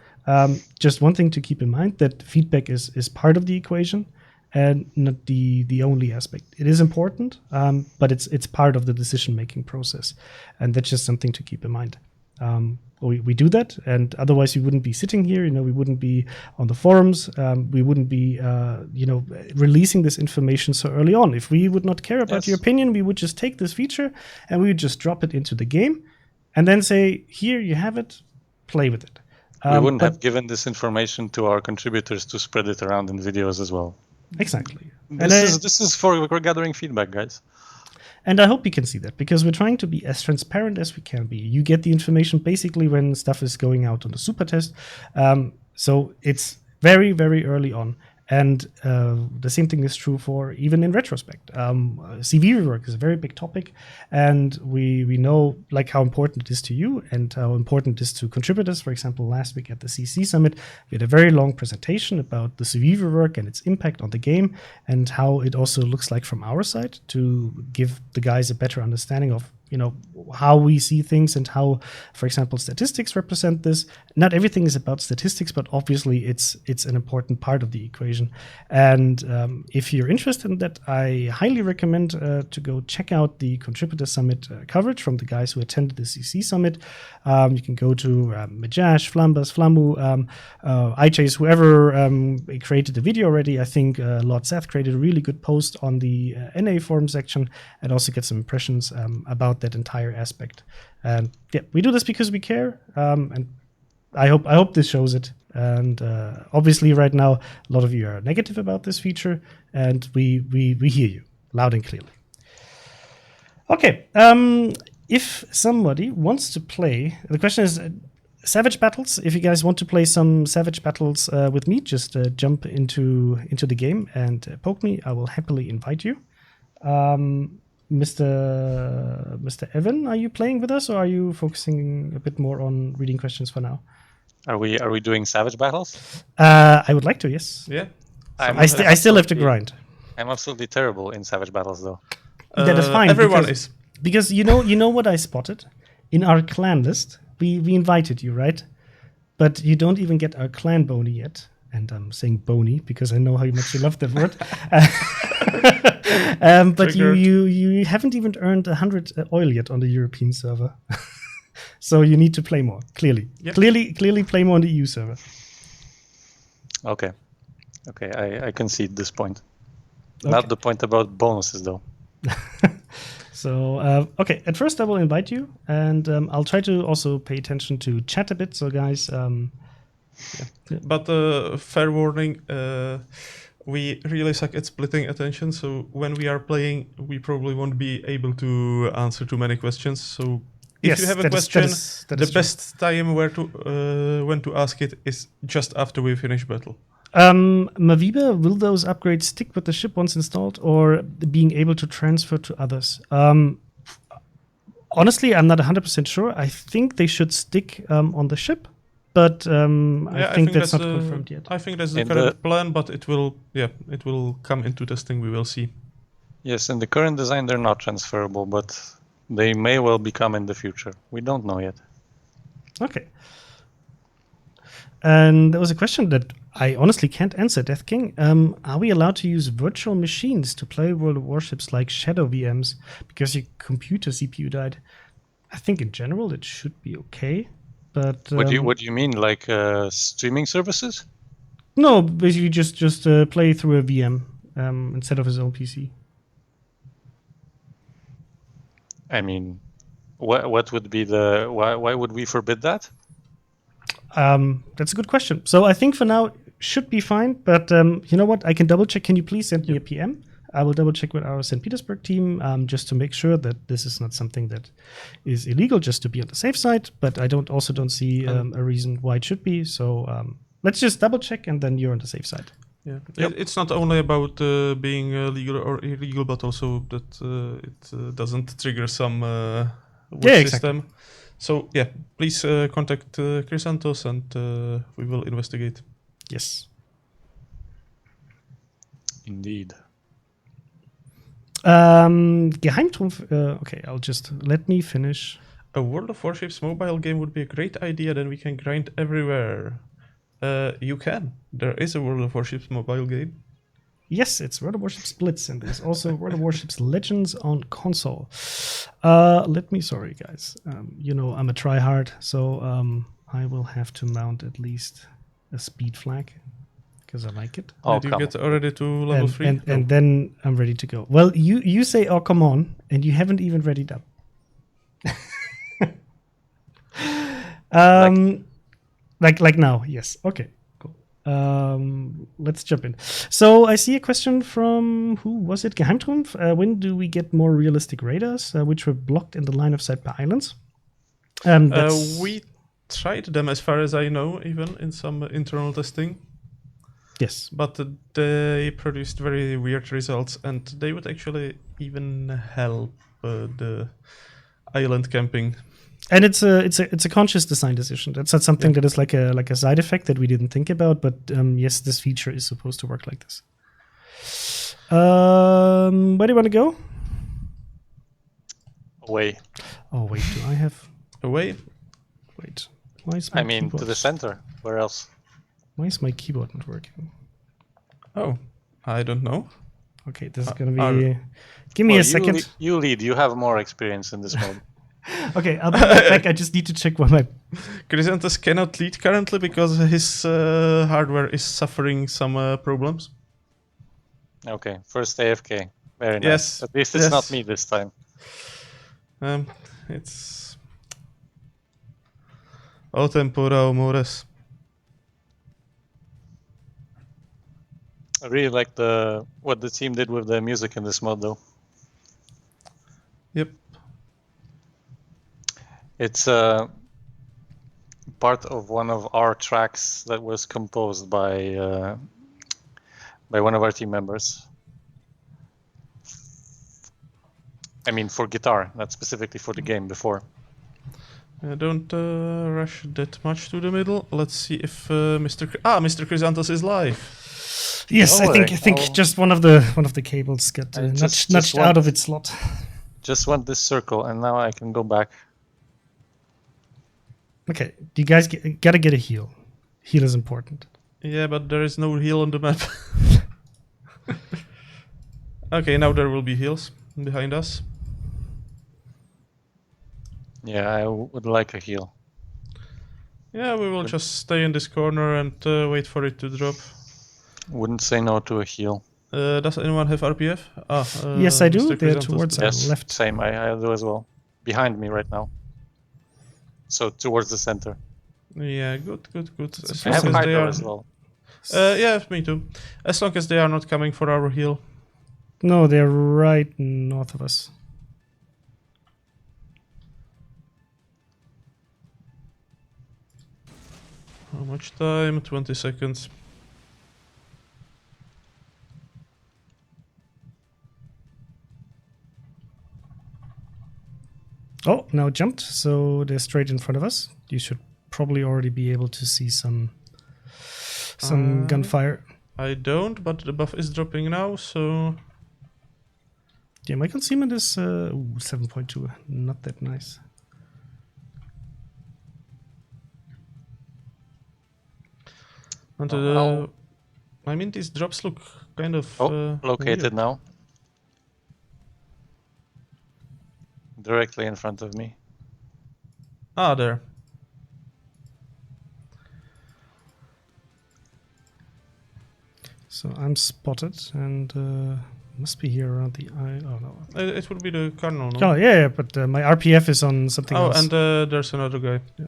Just one thing to keep in mind, that feedback is part of the equation and not the only aspect. It is important, but it's part of the decision-making process, and that's just something to keep in mind. We do that, and otherwise we wouldn't be sitting here. We wouldn't be on the forums. We wouldn't be, releasing this information so early on. If we would not care about your opinion, we would just take this feature and we would just drop it into the game, and then say, "Here you have it. Play with it." We wouldn't have given this information to our contributors to spread it around in videos as well. Exactly. This is for gathering feedback, guys. And I hope you can see that, because we're trying to be as transparent as we can be. You get the information basically when stuff is going out on the super test. So it's very, very early on. And the same thing is true for even in retrospect. CV rework is a very big topic, and we know like how important it is to you and how important it is to contributors. For example, last week at the CC Summit, we had a very long presentation about the CV rework and its impact on the game, and how it also looks like from our side to give the guys a better understanding of how we see things and how, for example, statistics represent this. Not everything is about statistics, but obviously it's an important part of the equation. And if you're interested in that, I highly recommend to go check out the Contributor Summit coverage from the guys who attended the CC Summit. You can go to Majash, Flambas, Flamu, iChase, whoever created the video already. I think Lord Seth created a really good post on the NA forum section, and also get some impressions about that entire aspect. And we do this because we care, and I hope this shows it. And obviously right now a lot of you are negative about this feature, and we hear you loud and clearly. Okay, if somebody wants to play, the question is, Savage Battles. If you guys want to play some Savage Battles with me, just jump into the game and poke me. I will happily invite you. Mr. Evan, are you playing with us, or are you focusing a bit more on reading questions for now? Are we doing Savage Battles? I would like to, yes. Yeah. I still have to grind. I'm absolutely terrible in Savage Battles, though. That is fine. Everyone is. Because you know what I spotted? In our clan list, we invited you, right? But you don't even get our clan bony yet. And I'm saying bony because I know how much you love that word. But you haven't even earned 100 oil yet on the European server. So you need to play more, clearly. Yep. Clearly play more on the EU server. Okay, I concede this point. Okay. Not the point about bonuses, though. So, okay, at first I will invite you, and I'll try to also pay attention to chat a bit. So, guys... But fair warning, we really suck at splitting attention, so when we are playing, we probably won't be able to answer too many questions. So if you have a question, the best time when to ask it is just after we finish battle. Maviba, will those upgrades stick with the ship once installed, or being able to transfer to others? Honestly, I'm not 100% sure. I think they should stick on the ship. But I think that's not confirmed yet. I think that's the current plan, but it will come into testing. We will see. Yes, in the current design, they're not transferable, but they may well become in the future. We don't know yet. Okay. And there was a question that I honestly can't answer, Death King. Are we allowed to use virtual machines to play World of Warships like shadow VMs because your computer CPU died? I think in general it should be okay. But what do you mean, like streaming services? No, basically just play through a VM instead of his own PC. I mean, what would be why would we forbid that? That's a good question. So I think for now should be fine. But you know what? I can double check. Can you please send me a PM? I will double check with our St. Petersburg team just to make sure that this is not something that is illegal, just to be on the safe side. But I don't see a reason why it should be. So let's just double check, and then you're on the safe side. Yeah, yep. It's not only about being legal or illegal, but also that it doesn't trigger some work system. So yeah, please contact Crysantos, and we will investigate. Yes. Indeed. Geheimtrumpf. Okay, let me finish. A World of Warships mobile game would be a great idea. Then we can grind everywhere. You can. There is a World of Warships mobile game. Yes, it's World of Warships Blitz, and there's also World of Warships Legends on console. Sorry guys. I'm a tryhard, so I will have to mount at least a speed flag. Because I like it. Did you get already to level 3? And then I'm ready to go. Well, you say, oh, come on, and you haven't even readied up. Like now, yes. Okay, cool. Let's jump in. So I see a question from, who was it? Geheimtrumpf. When do we get more realistic radars, which were blocked in the line of sight by islands? We tried them, as far as I know, even in some internal testing. Yes. But they produced very weird results, and they would actually even help the island camping. And it's a conscious design decision. That's not something that is like a side effect that we didn't think about. But yes, this feature is supposed to work like this. Where do you want to go? Away. Oh wait, do I have away? Wait, why is my keyboard? To the center. Where else? Why is my keyboard not working? Oh, I don't know. Okay, this is gonna be. Give me a second. You lead. You have more experience in this mode. Okay, I'll be right back. I just need to check what my. Crysantos cannot lead currently because his hardware is suffering some problems. Okay, first AFK. Very nice. Yes. At least it's not me this time. It's o tempora o mores. I really like what the team did with the music in this mode, though. Yep. It's part of one of our tracks that was composed by one of our team members. I mean, for guitar, not specifically for the game before. Don't rush that much to the middle. Let's see if Mr. Crysantos is live. Yes, Oh, I think just one of the cables got nudged out of its slot. Just want this circle, and now I can go back. Okay, you guys gotta get a heal. Heal is important. Yeah, but there is no heal on the map. Okay, now there will be heals behind us. Yeah, I would like a heal. Yeah, we will just stay in this corner and wait for it to drop. Wouldn't say no to a heal. Does anyone have RPF? Yes, I do. Mr. They're Crysantos towards does. our left. Same, I do as well. Behind me right now. So towards the center. Yeah, good. As I long have as they Hydro are, as well. yeah, me too. As long as they are not coming for our heal. No, they're right north of us. How much time? 20 seconds. Oh, now it jumped, so they're straight in front of us. You should probably already be able to see some gunfire. I don't, but the buff is dropping now, so... Yeah, my concealment is 7.2. Not that nice. And I mean, these drops look kind of... located weird. now. Directly in front of me. Ah, there. So I'm spotted and must be here around the eye. Oh no. It would be the Cardinal, no? Oh yeah, but my RPF is on something else. Oh, and there's another guy. Yeah.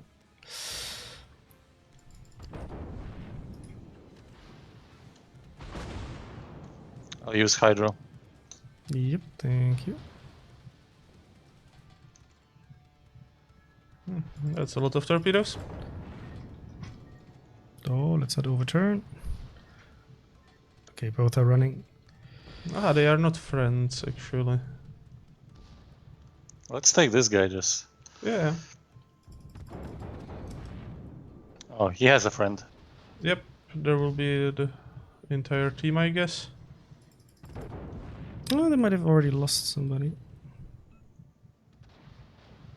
I'll use Hydro. Yep, thank you. That's a lot of torpedoes. Oh, let's not overturn. Okay, both are running. Ah, they are not friends, actually. Let's take this guy just. Yeah. Oh, he has a friend. Yep, there will be the entire team, I guess. Oh, they might have already lost somebody.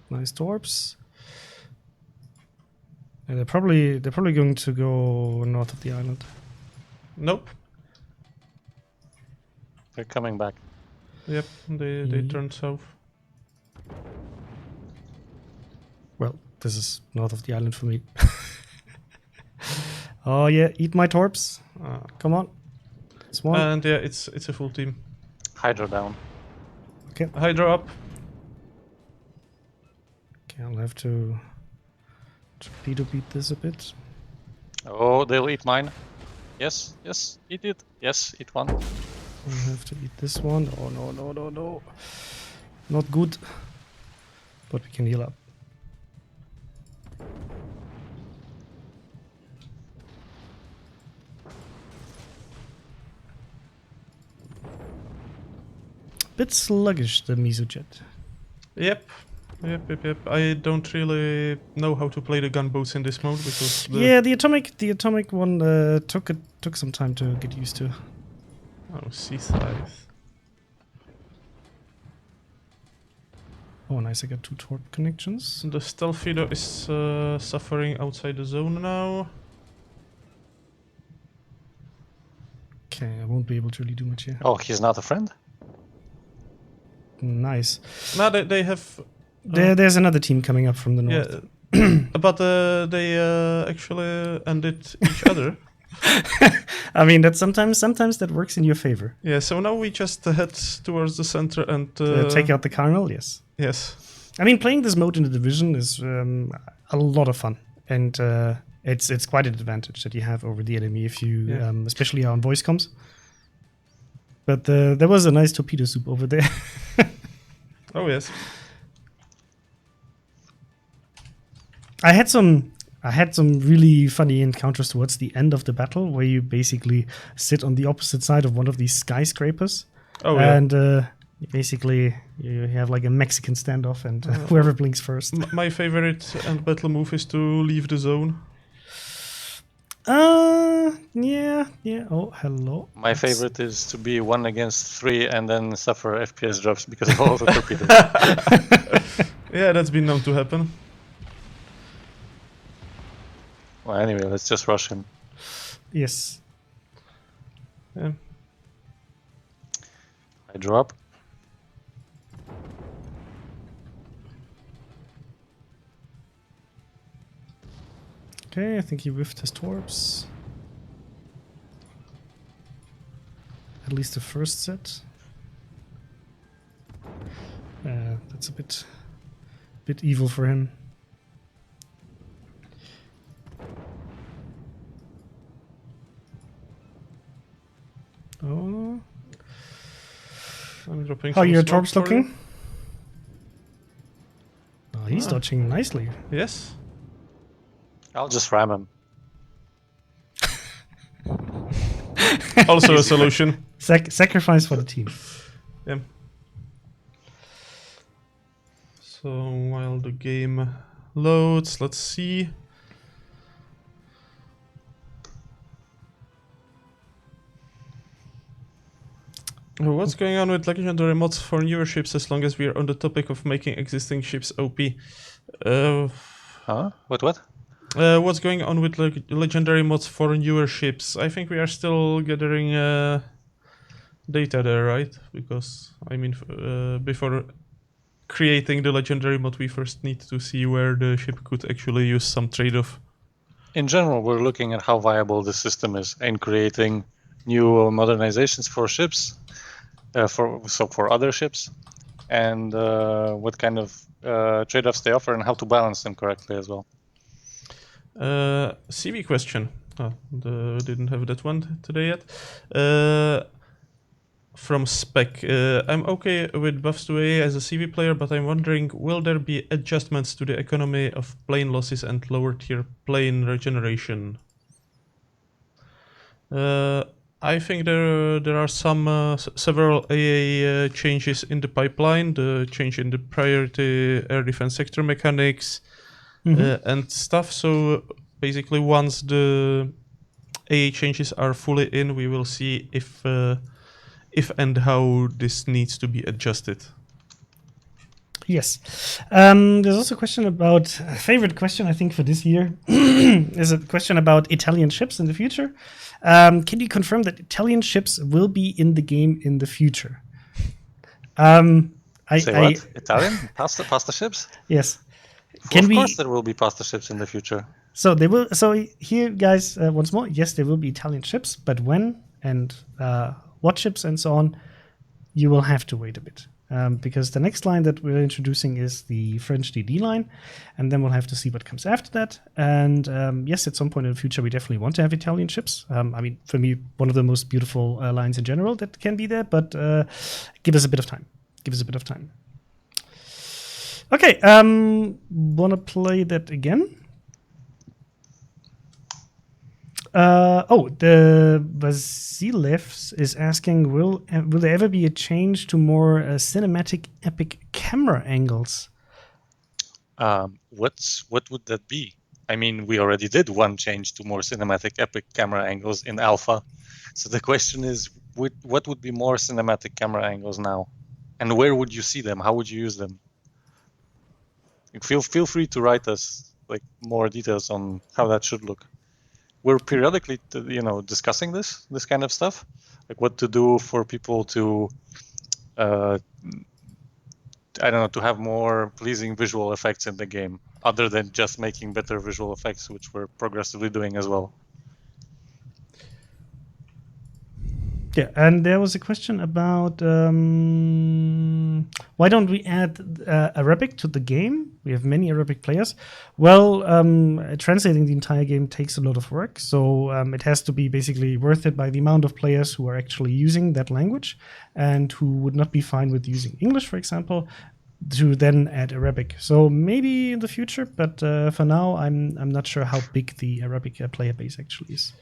Nice torps. And they're probably going to go north of the island. Nope. They're coming back. Yep, they turned south. Well, this is north of the island for me. Oh yeah, eat my torps. Come on. It's one. And yeah, it's a full team. Hydro down. Okay. Hydro up. Okay, I'll have to torpedo beat this a bit. Oh, they'll eat mine. Yes, yes, eat it. Yes, eat one. I'll have to eat this one. Oh no. Not good. But we can heal up. Bit sluggish, the Mesojet. Yep. I don't really know how to play the gunboats in this mode because Yeah, the atomic one took some time to get used to. Oh, sea size. Oh, nice! I got 2 torp connections. The Torpedo is suffering outside the zone now. Okay, I won't be able to really do much here. Oh, he's not a friend? Nice. Now they have. There's another team coming up from the north. Yeah, but they actually ended each other. I mean, that sometimes that works in your favor. Yeah, so now we just head towards the center and Take out the Colonel, yes. Yes. I mean, playing this mode in the division is a lot of fun, and it's quite an advantage that you have over the enemy if you, especially on voice comms. But there was a nice torpedo soup over there. Oh yes. I had some I had some really funny encounters towards the end of the battle where you basically sit on the opposite side of one of these skyscrapers. Oh, yeah. And basically you have like a Mexican standoff, and whoever blinks first. My favorite end battle move is to leave the zone. Yeah. Oh, hello. My favorite is to be 1 against 3 and then suffer FPS drops because of all the torpedoes. Yeah, that's been known to happen. Well, anyway, let's just rush him. Yes. Yeah. I drop. Okay, I think he whiffed his torps. At least the first set. That's a bit evil for him. Oh. I'm dropping How are some your smoke torps for looking? you. Oh, he's dodging nicely. Yes. I'll just ram him. Also a solution. Sacrifice for the team. Yeah. So while the game loads, let's see. What's going on with legendary mods for newer ships, as long as we are on the topic of making existing ships OP? Huh? What? What's going on with legendary mods for newer ships? I think we are still gathering data there, right? Because, I mean, before creating the legendary mod, we first need to see where the ship could actually use some trade-off. In general, we're looking at how viable the system is in creating new modernizations for ships, for other ships, and what kind of trade-offs they offer and how to balance them correctly as well. CV question. Didn't have that one today yet. From Spec. I'm okay with buffs to AA as a CV player, but I'm wondering, will there be adjustments to the economy of plane losses and lower tier plane regeneration? I think there are some several AA changes in the pipeline. The change in the priority air defense sector mechanics and stuff. So basically, once the AA changes are fully in, we will see if and how this needs to be adjusted. Yes. There's also a question about, a favorite question I think for this year, is a question about Italian ships in the future. Can you confirm that Italian ships will be in the game in the future? Say what? Italian? Pasta ships? Yes. Of course there will be pasta ships in the future. So they will. So here, guys, once more, yes, there will be Italian ships, but when and what ships and so on, you will have to wait a bit. Because the next line that we're introducing is the French DD line, and then we'll have to see what comes after that. And yes, at some point in the future, we definitely want to have Italian ships. I mean, for me, one of the most beautiful lines in general that can be there, but give us a bit of time. Okay, wanna play that again? The Vasilevs is asking, will there ever be a change to more cinematic epic camera angles? What would that be? I mean, we already did one change to more cinematic epic camera angles in alpha. So the question is, what would be more cinematic camera angles now? And where would you see them? How would you use them? Feel free to write us like more details on how that should look. We're periodically, discussing this kind of stuff, like what to do for people to, to have more pleasing visual effects in the game, other than just making better visual effects, which we're progressively doing as well. Yeah, and there was a question about why don't we add Arabic to the game? We have many Arabic players. Well, translating the entire game takes a lot of work, so it has to be basically worth it by the amount of players who are actually using that language and who would not be fine with using English, for example. to then add Arabic. So maybe in the future, but for now, I'm not sure how big the Arabic player base actually is.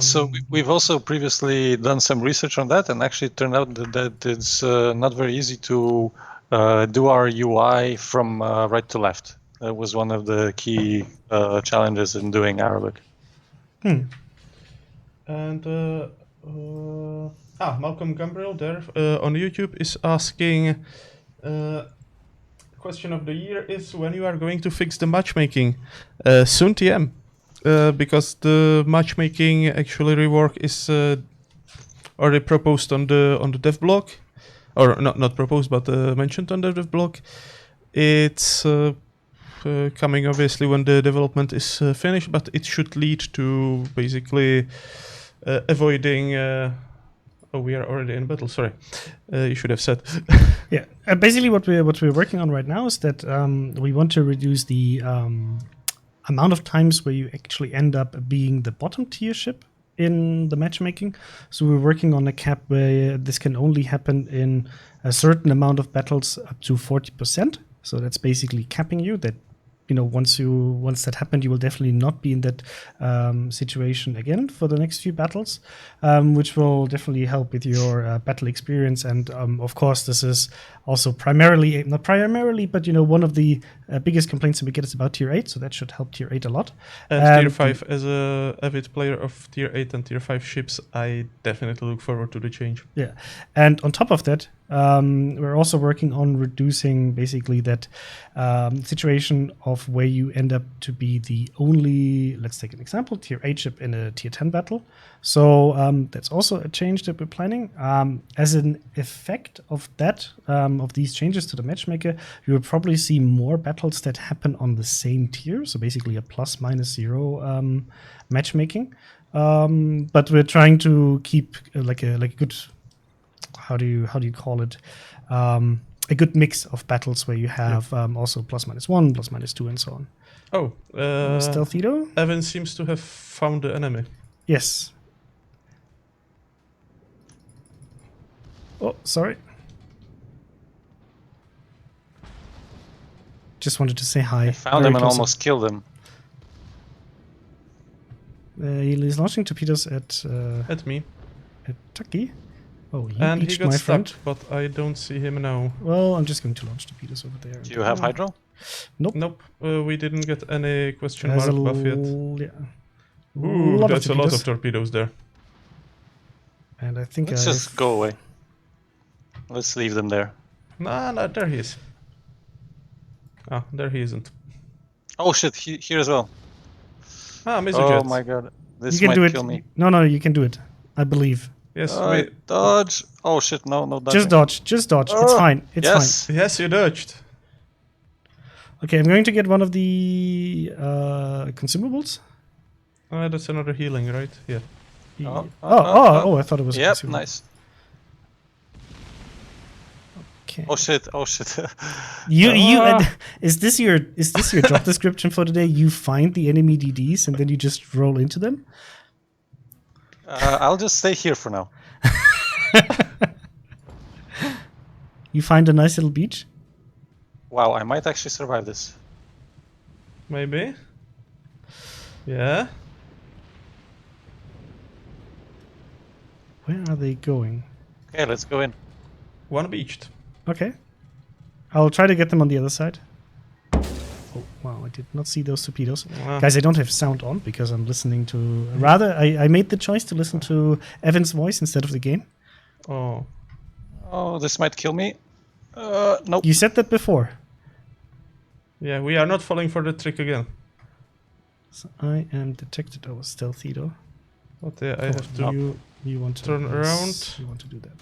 So we've also previously done some research on that, and actually it turned out that it's not very easy to do our UI from right to left. That was one of the key challenges in doing Arabic. And Malcolm Gambriel there on YouTube is asking, question of the year is when you are going to fix the matchmaking. Soon TM. Because the matchmaking actually rework is already proposed on the dev blog, or not proposed, but mentioned on the dev blog. It's coming obviously when the development is finished, but it should lead to basically avoiding. We are already in battle. Sorry, you should have said. Yeah, basically what we're working on right now is that we want to reduce the amount of times where you actually end up being the bottom tier ship in the matchmaking. So we're working on a cap where this can only happen in a certain amount of battles up to 40%. So that's basically capping you that, once that happened, you will definitely not be in that situation again for the next few battles, which will definitely help with your battle experience. And of course, this is also not primarily, but one of the biggest complaints that we get is about tier 8, so that should help tier 8 a lot. And tier 5, as a avid player of tier 8 and tier 5 ships, I definitely look forward to the change. Yeah, and on top of that, we're also working on reducing basically that situation of where you end up to be the only, let's take an example, tier 8 ship in a tier 10 battle. So that's also a change that we're planning. As an effect of that, of these changes to the matchmaker, you will probably see more battles that happen on the same tier. So basically a ±0 matchmaking. But we're trying to keep like a good, how do you call it? A good mix of battles where you have also ±1, ±2, and so on. Oh, Stealthido? Evan seems to have found the enemy. Yes. Oh, sorry. Just wanted to say hi. I found him and almost killed him. He's launching torpedoes at me. At Tuccy. Oh, he and beached he got my stuck, friend. but I don't see him now. Well, I'm just going to launch torpedoes over there. Do you have hydro? Nope. We didn't get any question mark buff yet. Yeah. Ooh, that's a lot of torpedoes there. And I think Let's just go away. Let's leave them there. Nah, there he is. Ah, there he isn't. Oh shit, here as well. Ah, Mizujet. Oh my god, this you can might do kill it. me. No, you can do it. I believe. Yes, dodge. Oh shit, no dodge. Just dodge. It's fine. It's fine. Yes, you dodged. Okay, I'm going to get one of the consumables. That's another healing, right? Yeah. Oh, I thought it was a Yep, consumable. nice. Okay. Oh shit. Is this your job description for today? You find the enemy DDs and then you just roll into them? I'll just stay here for now. You find a nice little beach? Wow, I might actually survive this. Maybe. Yeah. Where are they going? Okay, let's go in. One beached. Okay. I'll try to get them on the other side. Oh, wow, I did not see those torpedoes. Guys, I don't have sound on because I'm listening to... Rather, I made the choice to listen to Evan's voice instead of the game. Oh. Oh, this might kill me. Nope. You said that before. Yeah, we are not falling for the trick again. So I am detected. Oh, Stealthido. But yeah, I have to you want to turn around. You want to do that.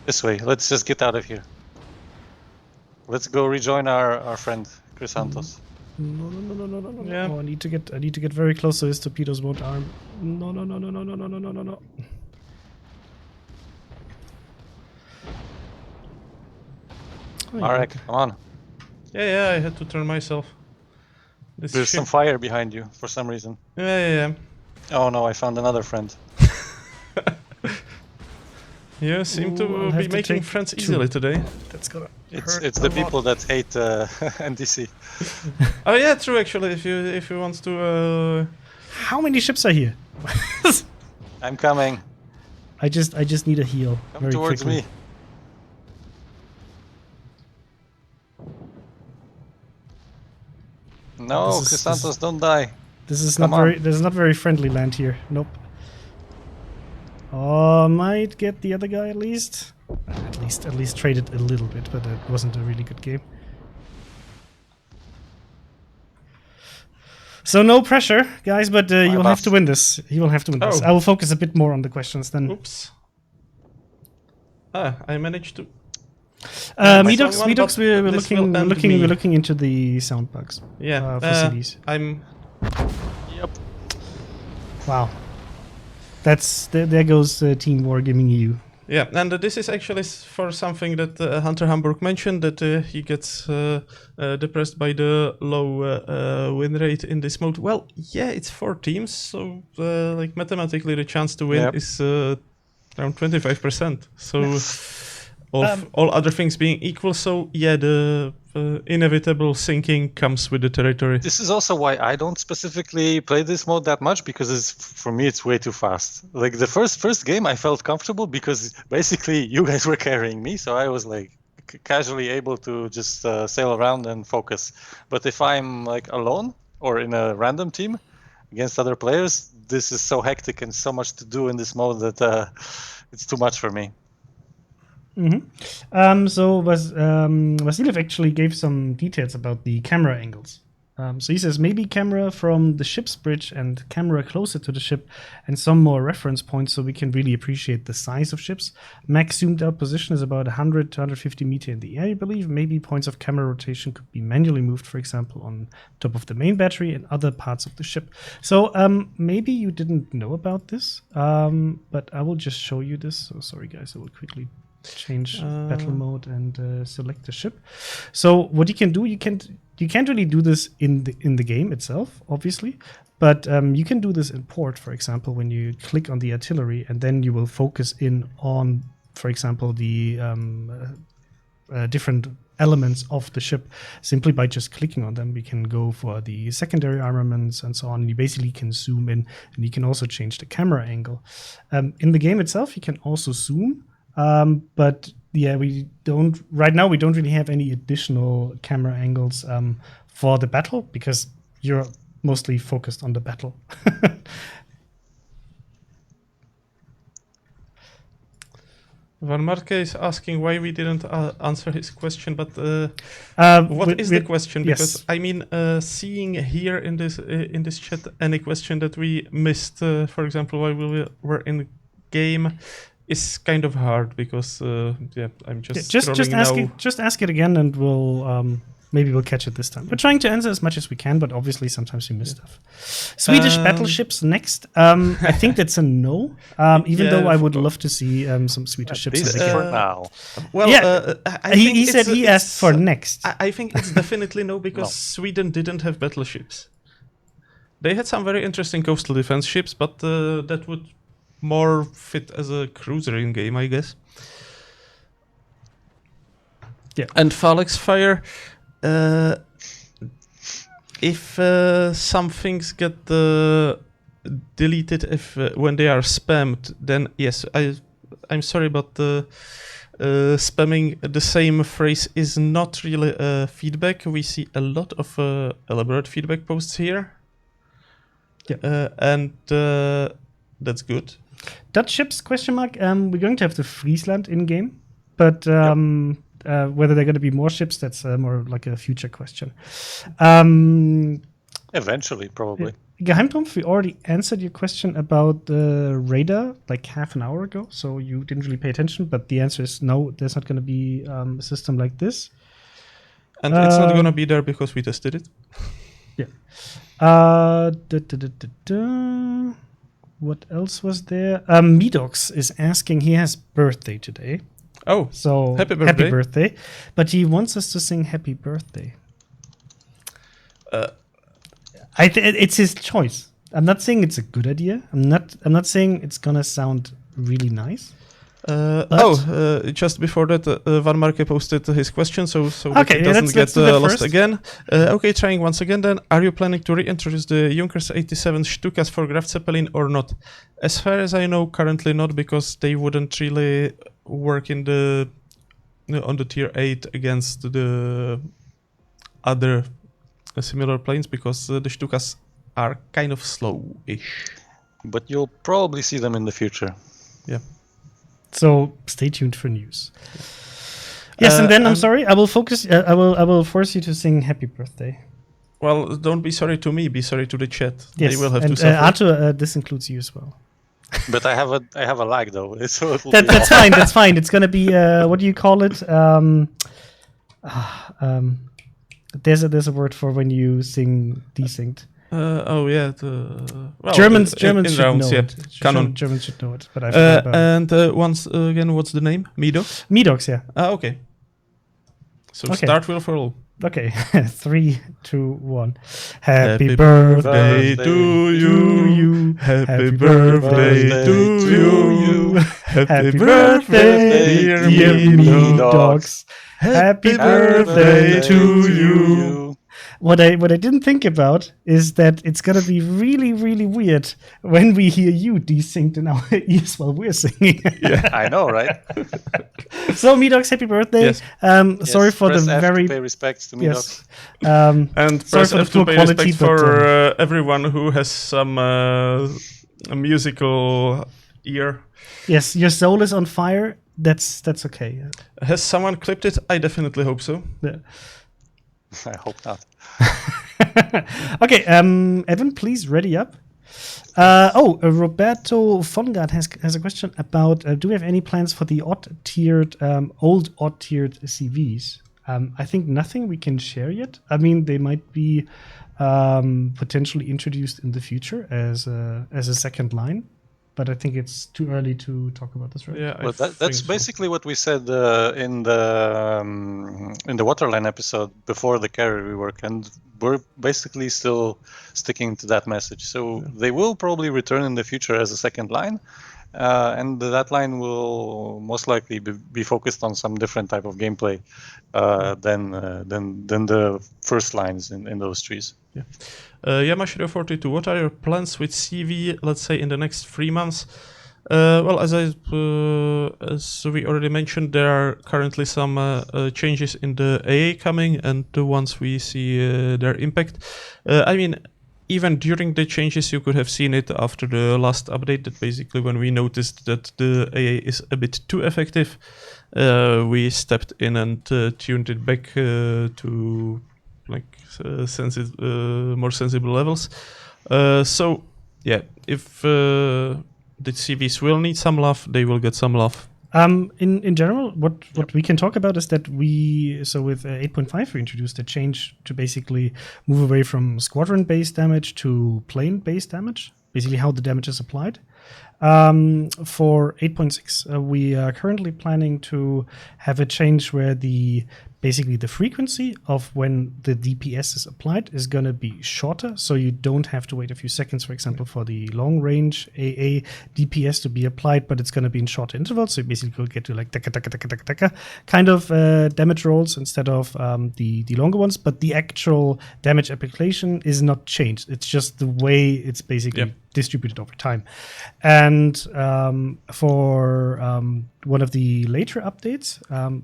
This way. Let's just get out of here. Let's go rejoin our friend Crysantos. No. Yeah. Oh, I need to get very close so his torpedoes won't arm. No. Oh, Marek, come on. Yeah, I had to turn myself. There's some fire behind you for some reason. Yeah. Oh no, I found another friend. You seem I'll to have be to making take friends 2. easily today. That's gonna. It's the people that hate NDC. Oh yeah, true. Actually, if you want to, How many ships are here? I'm coming. I just need a heal. Come very towards quickly. me. No, Crysantos, don't die. This is Come not very. on. There's not very friendly land here. Nope. Oh, might get the other guy at least. At least traded a little bit, but it wasn't a really good game. So no pressure, guys, but you will have to win this. You will have to win this. Oh. I will focus a bit more on the questions then. oops. I managed to. Medox, someone, but we're this will end looking me. we're looking into the sound bugs. Yeah, for CDs. I'm. Yep. Wow. There goes Team War giving you. Yeah, and this is actually for something that Hunter Hamburg mentioned, that he gets depressed by the low win rate in this mode. Well, yeah, it's 4 teams, so like mathematically the chance to win is around 25%. So all other things being equal, so yeah, the inevitable sinking comes with the territory. This is also why I don't specifically play this mode that much, because for me it's way too fast. Like the first game I felt comfortable because basically you guys were carrying me, so I was like casually able to just sail around and focus. But if I'm like alone or in a random team against other players, this is so hectic and so much to do in this mode that it's too much for me. So Vasiliev actually gave some details about the camera angles. So he says maybe camera from the ship's bridge and camera closer to the ship and some more reference points so we can really appreciate the size of ships. Max zoomed out position is about 100 to 150 meters in the air, I believe. Maybe points of camera rotation could be manually moved, for example, on top of the main battery and other parts of the ship. So maybe you didn't know about this, but I will just show you this. So sorry, guys, I will quickly change battle mode and select the ship. So what you can do, you can't really do this in the game itself, obviously, but you can do this in port, for example, when you click on the artillery, and then you will focus in on, for example, the different elements of the ship. Simply by just clicking on them, we can go for the secondary armaments and so on. And you basically can zoom in, and you can also change the camera angle. In the game itself, you can also zoom. But yeah, we don't really have any additional camera angles for the battle because you're mostly focused on the battle. Van Marke is asking why we didn't answer his question, but what is the question? Because yes. I mean, seeing here in this chat any question that we missed, for example, while we were in game, is kind of hard because I'm just just ask it again, and we'll maybe we'll catch it this time. We're trying to answer as much as we can, but obviously sometimes we miss stuff. Swedish battleships next. I think that's a no. Even though I would love to see some Swedish ships. At least for now. Well, yeah, he said he asked for next. I think it's definitely no because Sweden didn't have battleships. They had some very interesting coastal defense ships, but that would more fit as a cruiser in game, I guess. Yeah. And Phalanx Fire, if some things get deleted when they are spammed, then yes, I'm sorry, but spamming the same phrase is not really feedback. We see a lot of elaborate feedback posts here. Yeah. And that's good. Dutch ships, question mark. We're going to have the Friesland in game, but whether there are going to be more ships, that's more like a future question. Eventually, probably. Geheimtrumpf, we already answered your question about the radar like half an hour ago, so you didn't really pay attention, but the answer is no, there's not going to be a system like this. And it's not going to be there because we tested it. Yeah. What else was there? Medox is asking, he has birthday today. Oh, so happy birthday. But he wants us to sing happy birthday. It's his choice. I'm not saying it's a good idea. I'm not saying it's gonna sound really nice. Just before that, Van Marke posted his question, so Okay, it yeah, doesn't let's get do that lost first. again. Okay, trying once again then. Are you planning to reintroduce the Junkers 87 Stukas for Graf Zeppelin or not? As far as I know, currently not, because they wouldn't really work in the on the tier 8 against the other similar planes, because the Stukas are kind of slow-ish. But you'll probably see them in the future. Yeah. So stay tuned for news. Yes, and then I'm sorry. I will focus. I will force you to sing "Happy Birthday." Well, don't be sorry to me. Be sorry to the chat. Yes, They will have and to suffer. Arthur, this includes you as well. But I have a lag though. So it'll That's fine. That's fine. It's gonna be what do you call it? There's a word for when you sing desynced. Germans in should rounds, know yeah. it. Canon. Germans should know it, but I forgot about it. And once again, what's the name? Midox? Midox, yeah. Okay. So Okay. start wheel for all. Okay, 3, 2, 1. Happy birthday to you. Happy birthday to you. Happy birthday, dear Midox. Happy birthday to you. What I didn't think about is that it's gonna be really, really weird when we hear you desynced in our ears while we're singing. Yeah, I know, right? So, Midox, happy birthday! Yes. Sorry for the press F very to pay respects to Midox. yes. And Sorry press for the F to poor pay quality, respect but, for everyone who has some musical ear. Yes, your soul is on fire. That's okay. Has someone clipped it? I definitely hope so. Yeah. I hope not. Okay, Evan, please ready up. Roberto Fongard has a question about do we have any plans for the old odd-tiered CVs? I think nothing we can share yet. I mean, they might be potentially introduced in the future as a second line, but I think it's too early to talk about this, right? Yeah, Well, that's basically what we said in the Waterline episode before the carrier rework, and we're basically still sticking to that message. So they will probably return in the future as a second line, and that line will most likely be focused on some different type of gameplay than the first lines in those trees. Yeah. Yamashiro42, what are your plans with CV, let's say, in the next 3 months? Well, as we already mentioned, there are currently some changes in the AA coming, and once we see their impact, I mean, even during the changes, you could have seen it after the last update, that basically when we noticed that the AA is a bit too effective, we stepped in and tuned it back to more sensible levels. So, yeah, if the CVs will need some love, they will get some love. In general, what we can talk about is that with 8.5 we introduced a change to basically move away from squadron-based damage to plane-based damage, basically how the damage is applied. For 8.6, we are currently planning to have a change where basically the frequency of when the DPS is applied is going to be shorter, so you don't have to wait a few seconds, for example, for the long range AA DPS to be applied, but it's going to be in shorter intervals, so you basically get to like taka kind of damage rolls instead of the longer ones, but the actual damage application is not changed. It's just the way it's basically distributed over time. And for one of the later updates,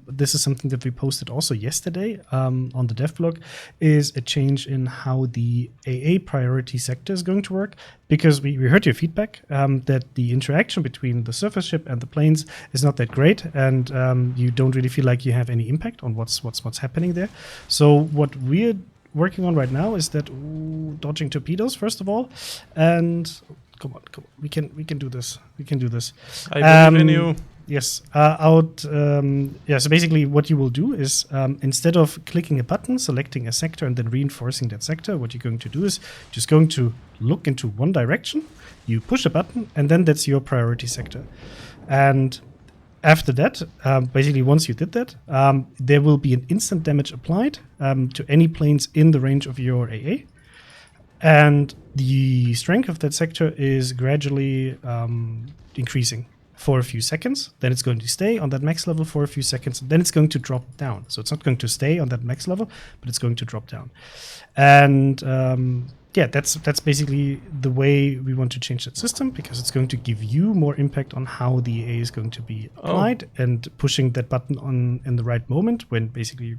this is something that we posted also yesterday on the dev blog, is a change in how the AA priority sector is going to work, because we heard your feedback that the interaction between the surface ship and the planes is not that great, and you don't really feel like you have any impact on what's happening there. So what we're working on right now is that dodging torpedoes first of all, and come on, we can do this. I believe in you. Yes. So basically what you will do is instead of clicking a button, selecting a sector, and then reinforcing that sector, what you're going to do is just going to look into one direction, you push a button, and then that's your priority sector. And after that, basically once you did that, there will be an instant damage applied to any planes in the range of your AA. And the strength of that sector is gradually increasing for a few seconds, then it's going to stay on that max level for a few seconds, then it's going to drop down. So it's not going to stay on that max level, but it's going to drop down. And yeah, that's basically the way we want to change that system, because it's going to give you more impact on how the AA is going to be applied, and pushing that button on in the right moment, when basically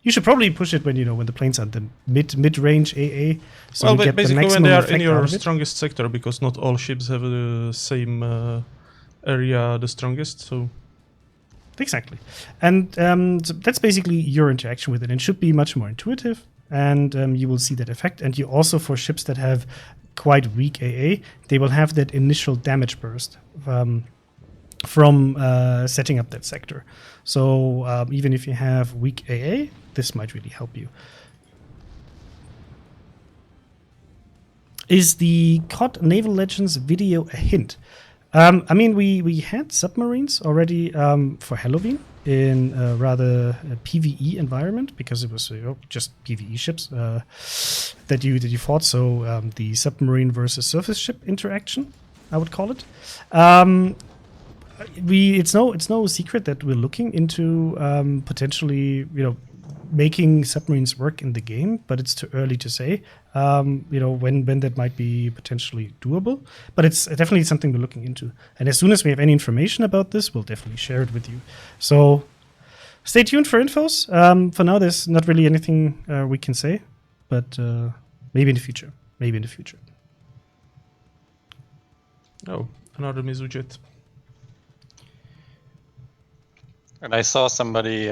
you should probably push it when when the planes are the mid-range AA. So well, you get the basically when maximum they are in effect your out of it. strongest sector, because not all ships have the same area the strongest. So Exactly. And so that's basically your interaction with it. It should be much more intuitive, and you will see that effect. And you also, for ships that have quite weak AA, they will have that initial damage burst from setting up that sector. So even if you have weak AA, this might really help you. Is the COD Naval Legends video a hint? I mean, we had submarines already for Halloween in a rather PvE environment, because it was just PvE ships that you fought. So the submarine versus surface ship interaction, I would call it. It's no secret that we're looking into potentially making submarines work in the game, but it's too early to say when that might be potentially doable. But it's definitely something we're looking into, and as soon as we have any information about this, we'll definitely share it with you. So stay tuned for infos. For now, there's not really anything we can say, but maybe in the future. oh, another Mizujet. And I saw somebody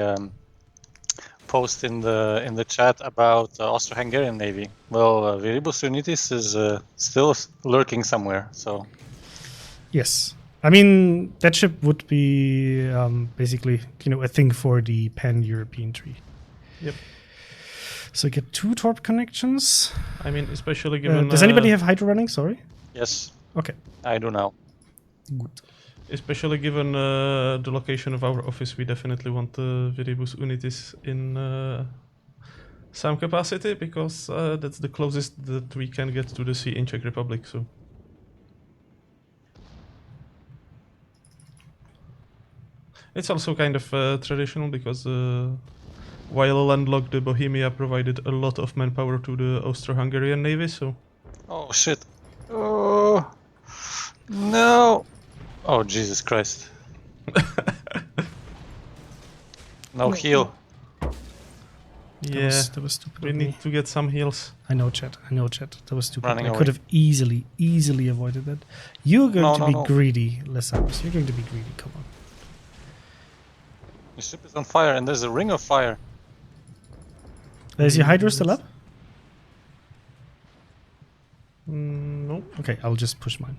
post in the chat about Austro-Hungarian Navy. Well, Viribus Unitis is still lurking somewhere. So Yes. I mean, that ship would be basically, a thing for the pan-European tree. Yep. So get 2 torp connections. I mean, especially given. Does anybody have Hydro running? Sorry. yes, Okay. I do now. Good. Especially given the location of our office, we definitely want the Viribus Unitis in some capacity, because that's the closest that we can get to the sea in Czech Republic. So it's also kind of traditional, because while landlocked, the Bohemia provided a lot of manpower to the Austro-Hungarian Navy. So Oh shit! Oh no! Oh Jesus Christ! No heal. yeah, That was stupid. we of me. need to get some heals. I know, chat. That was stupid. Running I away. could have easily avoided that. You're going to be No. greedy, Lesarus. You're going to be greedy. Come on. The ship is on fire, and there's a ring of fire. Is your Hydro still up? No. Okay, I'll just push mine.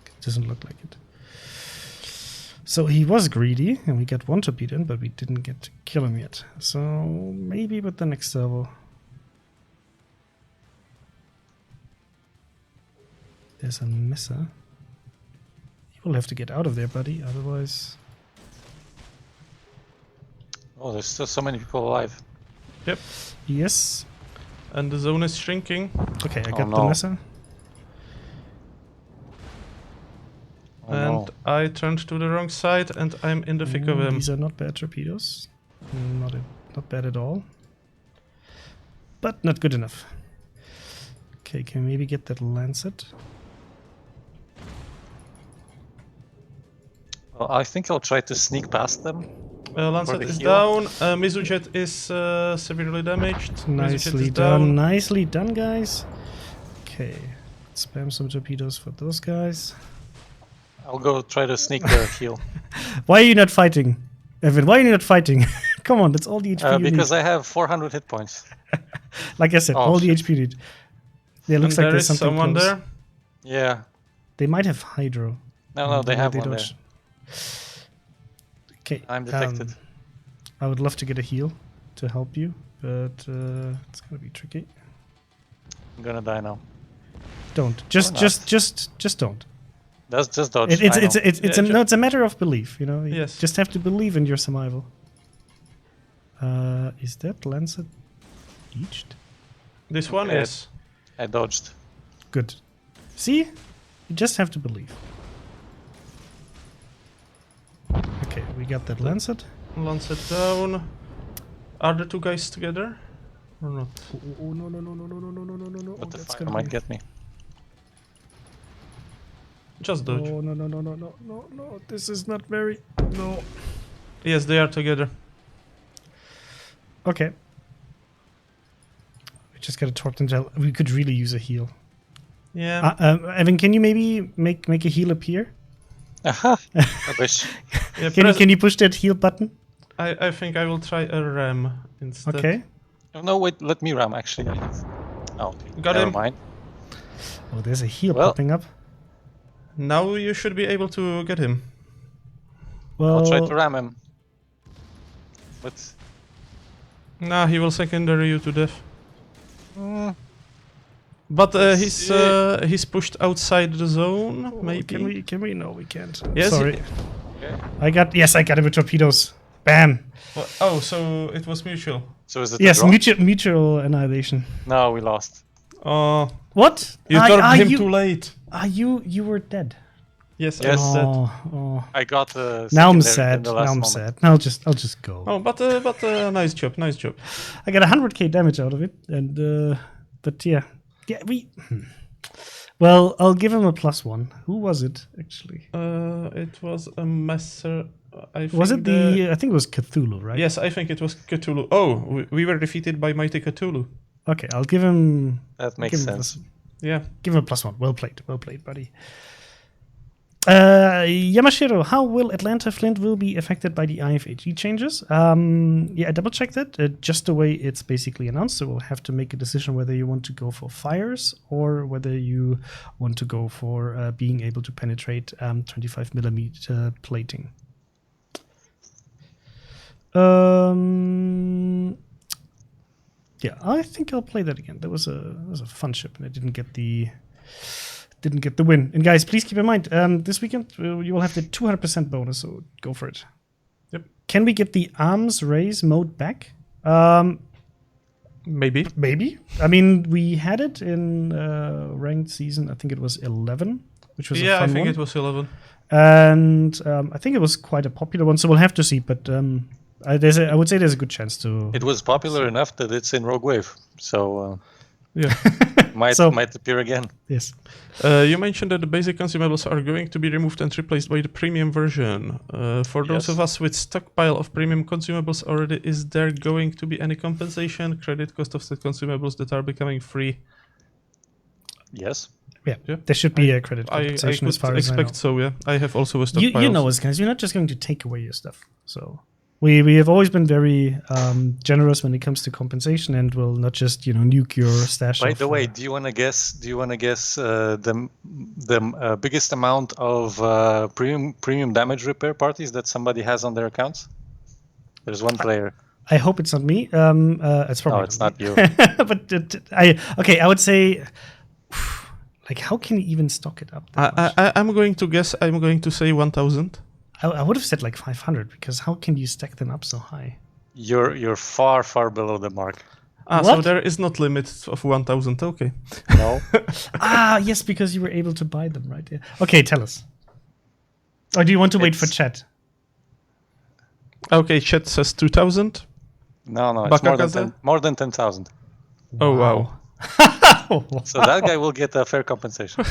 It doesn't look like it. So he was greedy, and we got 1 torpedo in, but we didn't get to kill him yet. So maybe with the next servo. There's a misser. You will have to get out of there, buddy, otherwise... Oh, there's still so many people alive. Yep. Yes. And the zone is shrinking. Okay, I Oh, got the no. misser. Oh, And no. I turned to the wrong side, and I'm in the thick of Ooh, them. These are not bad torpedoes. Not bad at all. But not good enough. Okay, can we maybe get that Lancet? Well, I think I'll try to sneak past them. Lancet the is heal. down. Mizujet is severely damaged. Mizujet Nicely is done. down. Nicely done, guys. Okay, spam some torpedoes for those guys. I'll go try to sneak the heal. Why are you not fighting, Evan? Why are you not fighting? Come on, that's all the HP you Because need. I have 400 hit points. Like I said, Oh, all the shit. HP you need. Yeah, looks And like there there's is something someone close. there. Yeah. They might have Hydro. No, they have one there. don't. Okay. I'm detected. I would love to get a heal to help you, but it's gonna be tricky. I'm gonna die now. Don't. Or Just not. don't. That's just dodge. It's a matter of belief, you know. You Yes. just have to believe in your survival. Is that Lancet reached? This one Okay. is. I dodged. Good. See, you just have to believe. we got that Lancet. Lancet down. Are the two guys together? Or not? Oh, no. But the That's fire gonna might be... get me. Just dodge. Oh, no. This is not very... No. Yes, they are together. Okay. We just got a torp and gel. We could really use a heal. Yeah. Evan, can you maybe make a heal appear? Aha! I wish. Yeah, Can you push that heal button? I think I will try a ram instead. Okay. Oh, no, wait, let me ram actually. Oh, okay. Got Never him. mind. Oh, there's a heal Well. popping up. Now you should be able to get him. Well, I'll try to ram him. But Nah, he will secondary you to death. mm, But he's pushed outside the zone. Maybe. Can we? No, we can't. Yes, Sorry. okay. I got him with torpedoes. Bam. Well, oh, so it was mutual. So is it Yes, a draw? mutual annihilation. No, we lost. Oh, What? you torped him too late. You were dead. Yes, Yes. I said. Oh. I got Now I'm secondary sad. in the Now last I'm moment. sad. Now I'll just go. Oh, but nice job. I got 100k damage out of it, and but yeah, we. Well, I'll give him a +1. Who was it actually? It was a messer. Was it the? I think it was Cthulhu, right? Yes, I think it was Cthulhu. Oh, we were defeated by Mighty Cthulhu. Okay, I'll give him. That makes give him sense. Yeah. Give him a +1. Well played, buddy. Yamashiro, how will Atlanta Flint will be affected by the IFHE changes? I double checked that. Just the way it's basically announced, so we'll have to make a decision whether you want to go for fires or whether you want to go for being able to penetrate 25mm plating. Yeah, I think I'll play that again. That was a fun ship, and I didn't get the win. And guys, please keep in mind, this weekend you will have the 200% bonus, so go for it. Yep. Can we get the arms raise mode back? Maybe. Maybe. I mean, we had it in ranked season. I think it was 11, which was a fun I think one. it was 11. And I think it was quite a popular one, so we'll have to see. But I would say there's a good chance to. It was popular enough that it's in Rogue Wave, so Yeah. might So- might appear again. Yes. You mentioned that the basic consumables are going to be removed and replaced by the premium version. For those Yes. of us with stockpile of premium consumables already, is there going to be any compensation, credit cost of the consumables that are becoming free? Yes. Yeah. Yeah. There should be a credit I compensation as could far as I know. expect so, yeah. I have also a stockpile. You know us, guys. You're not just going to take away your stuff. So we have always been very generous when it comes to compensation, and will not just nuke your stash. By of, the way, do you want to guess? The biggest amount of premium damage repair parties that somebody has on their accounts? There's one player. I hope it's not me. It's probably No, it's not you. But I would say, like, how can you even stock it up? that much? I'm going to guess. I'm going to say 1,000. I would have said like 500, because how can you stack them up so high? You're far below the mark. So What? there is not limit of 1,000. Okay. No. Yes, because you were able to buy them, right? Yeah. Okay, tell us. Or do you want to wait for It's- chat? Okay, chat says 2,000. No, it's Bakakaze? more than 10,000. Oh, wow. So that guy will get a fair compensation.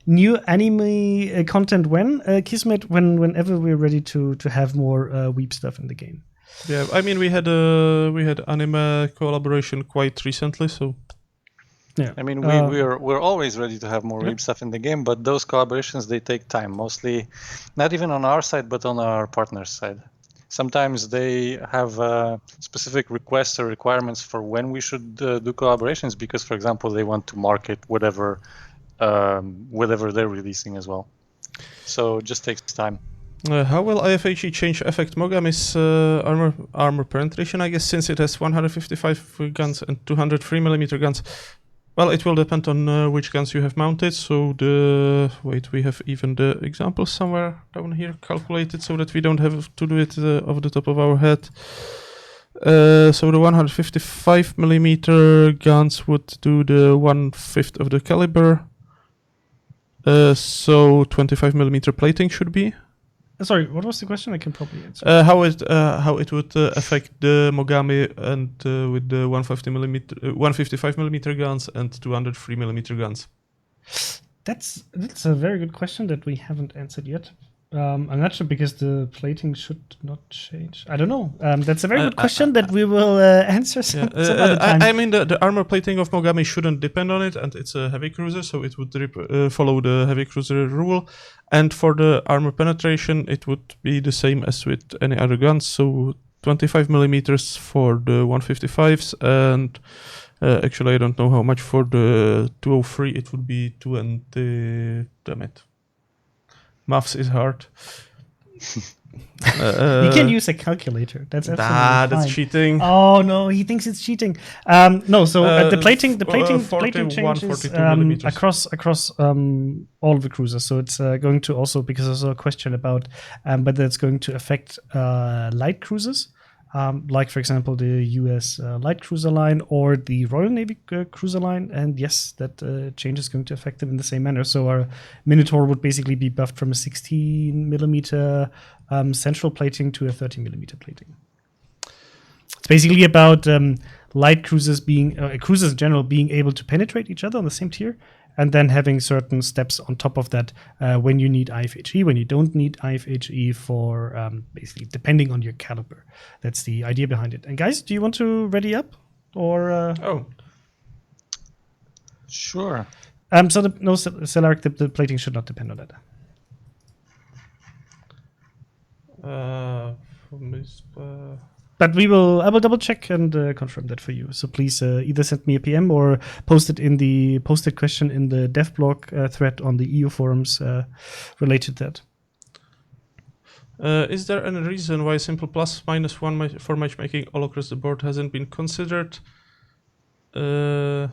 New anime content when? Kismet, whenever we're ready to have more Weep stuff in the game. Yeah, I mean we had anime collaboration quite recently, so Yeah. I mean, we're always ready to have more Reap stuff in the game, but those collaborations, they take time. Mostly, not even on our side, but on our partners' side. Sometimes they have specific requests or requirements for when we should do collaborations, because, for example, they want to market whatever they're releasing as well. So it just takes time. how will IFHE change effect Mogami's armor penetration? I guess since it has 155 guns and 203mm guns. Well, it will depend on which guns you have mounted. So we have even the examples somewhere down here calculated, so that we don't have to do it off the top of our head. So the 155mm guns would do the 1/5 of the caliber. So 25mm plating should be. Sorry, what was the question? I can probably answer. How it would affect the Mogami and with the 155mm guns and 203mm guns. That's a very good question that we haven't answered yet. I'm not sure because the plating should not change. I don't know. That's a very good question that we will answer some other time. I mean, the armor plating of Mogami shouldn't depend on it, and it's a heavy cruiser, so it would follow the heavy cruiser rule. And for the armor penetration, it would be the same as with any other guns. So 25mm for the 155s, and actually, I don't know how much for the 203. It would be 20. Damn it. Maths is hard. You can use a calculator. That's absolutely fine. That's cheating. Oh no, he thinks it's cheating. No, so the plating changes across all the cruisers. So it's going to also, because there's a question about whether it's going to affect light cruisers. Like, for example, the US light cruiser line or the Royal Navy cruiser line. And yes, that change is going to affect them in the same manner. So our Minotaur would basically be buffed from a 16mm central plating to a 30mm plating. It's basically about light cruisers cruisers in general being able to penetrate each other on the same tier, and then having certain steps on top of that when you need IFHE, when you don't need IFHE for basically depending on your caliber. That's the idea behind it. And guys, do you want to ready up? Or Sure. So Celaric, the plating should not depend on that. But I will double check and confirm that for you. So please either send me a PM or post it in the posted question in the dev blog thread on the EU forums related to that. Is there any reason why simple +-1 for matchmaking all across the board hasn't been considered? Well,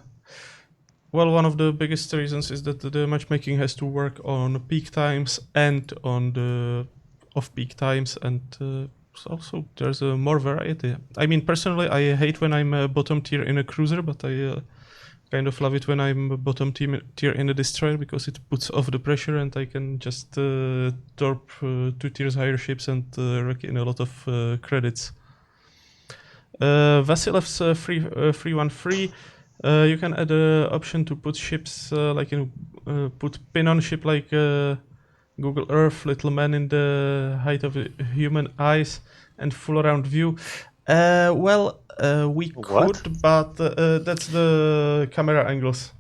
one of the biggest reasons is that the matchmaking has to work on peak times and on the off-peak times, and also there's more variety. I mean, personally, I hate when I'm bottom tier in a cruiser, but I kind of love it when I'm bottom tier in a destroyer, because it puts off the pressure and I can just torp 2 tiers higher ships and rack in a lot of credits. Vasilev's 313. You can add an option to put ships put pin on ship like Google Earth, little man in the height of human eyes, and full around view. We could, but that's the camera angles.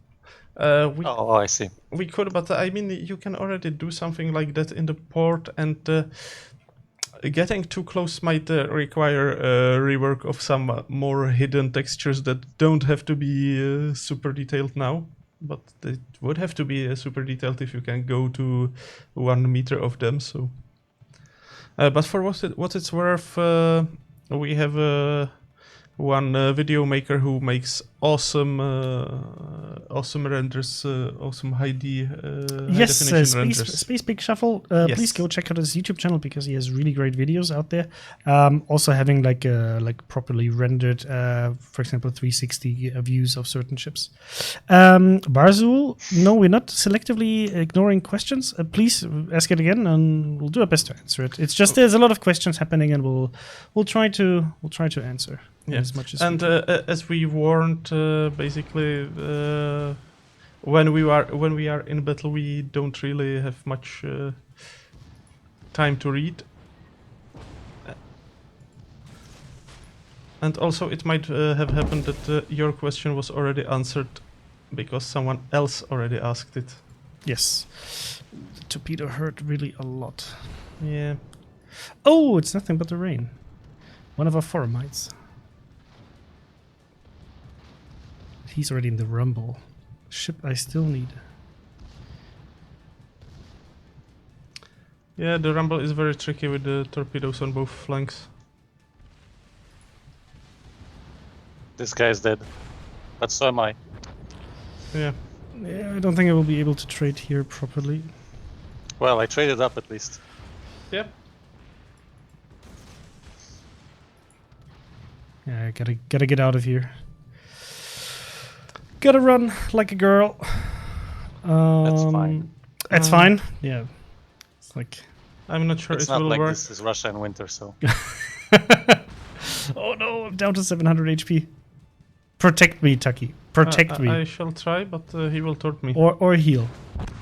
I see. We could, but I mean, you can already do something like that in the port, and getting too close might require rework of some more hidden textures that don't have to be super detailed now. But it would have to be super detailed if you can go to 1 meter of them. So, but for what it's worth, we have one video maker who makes awesome renders, awesome high definition renders. Space Big Shuffle. Yes. Please go check out his YouTube channel because he has really great videos out there. Also having like properly rendered, for example, 360 views of certain ships. Barzul, no, we're not selectively ignoring questions. Please ask it again, and we'll do our best to answer it. It's just there's a lot of questions happening, and we'll try to answer. Yes. As much as and as we warned, basically, when we are in battle, we don't really have much time to read, and also it might have happened that your question was already answered because someone else already asked it. Yes, the torpedo hurt really a lot. Yeah. Oh, it's nothing but the rain. One of our foramites. He's already in the rumble. Ship I still need. Yeah, the rumble is very tricky with the torpedoes on both flanks. This guy is dead, but so am I. Yeah. Yeah, I don't think I will be able to trade here properly. Well, I traded up at least. Yeah. Yeah, I gotta get out of here. Gotta run like a girl. That's fine. That's fine. Yeah. It's like... I'm not sure It's it not will like work. this is Russia in winter, so. Oh no, I'm down to 700 HP. Protect me, Tuccy. Protect me. I shall try, but he will taunt me. Or heal.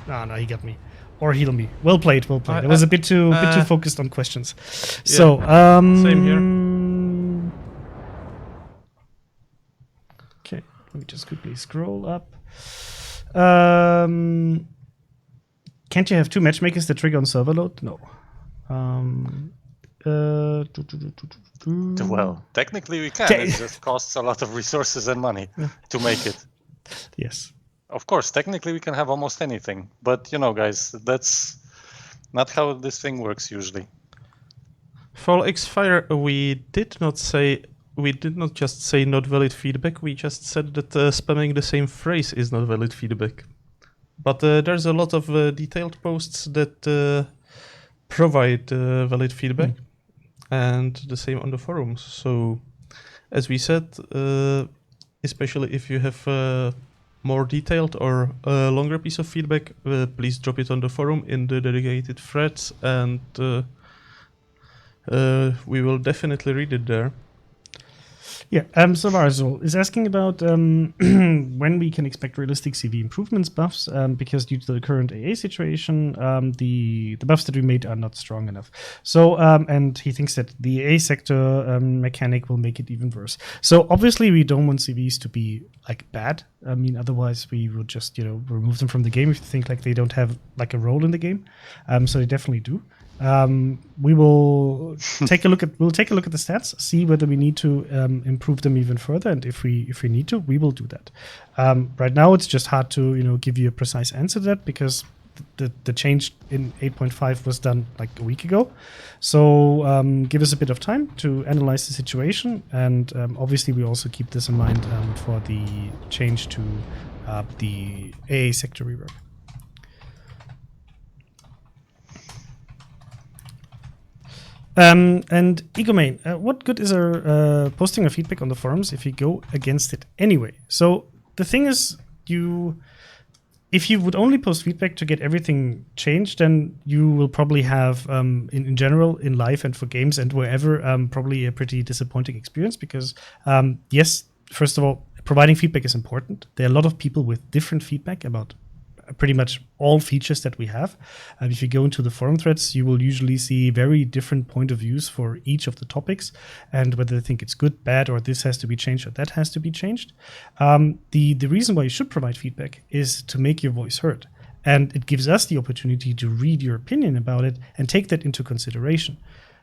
No, he got me. Or heal me. Well played, well played. I was a bit too focused on questions. Yeah, so, same here. Okay, let me just quickly scroll up. Can't you have two matchmakers that trigger on server load? No. Well, technically we can. It just costs a lot of resources and money to make it. Yes. Of course, technically we can have almost anything. But, guys, that's not how this thing works usually. For Xfire, we did not just say not valid feedback, we just said that spamming the same phrase is not valid feedback. But there's a lot of detailed posts that provide valid feedback, and the same on the forums. So, as we said, especially if you have more detailed or longer piece of feedback, please drop it on the forum in the dedicated threads, and we will definitely read it there. Yeah, so Marzul is asking about when we can expect realistic CV improvements buffs, because due to the current AA situation, the buffs that we made are not strong enough. So, and he thinks that the AA sector mechanic will make it even worse. So obviously we don't want CVs to be like bad. I mean, otherwise we would just, remove them from the game if you think like they don't have like a role in the game. So they definitely do. We will take a look at the stats, see whether we need to improve them even further, and if we need to, we will do that. Right now, it's just hard to give you a precise answer to that because the change in 8.5 was done like a week ago. So give us a bit of time to analyze the situation, and obviously we also keep this in mind for the change to the AA sector rework. And Egomane, what good is our posting a feedback on the forums if you go against it anyway? So the thing is, if you would only post feedback to get everything changed, then you will probably have, in general, in life and for games and wherever, probably a pretty disappointing experience because, yes, first of all, providing feedback is important. There are a lot of people with different feedback about pretty much all features that we have. If you go into the forum threads, you will usually see very different point of views for each of the topics and whether they think it's good, bad, or this has to be changed or that has to be changed. The reason why you should provide feedback is to make your voice heard. And it gives us the opportunity to read your opinion about it and take that into consideration.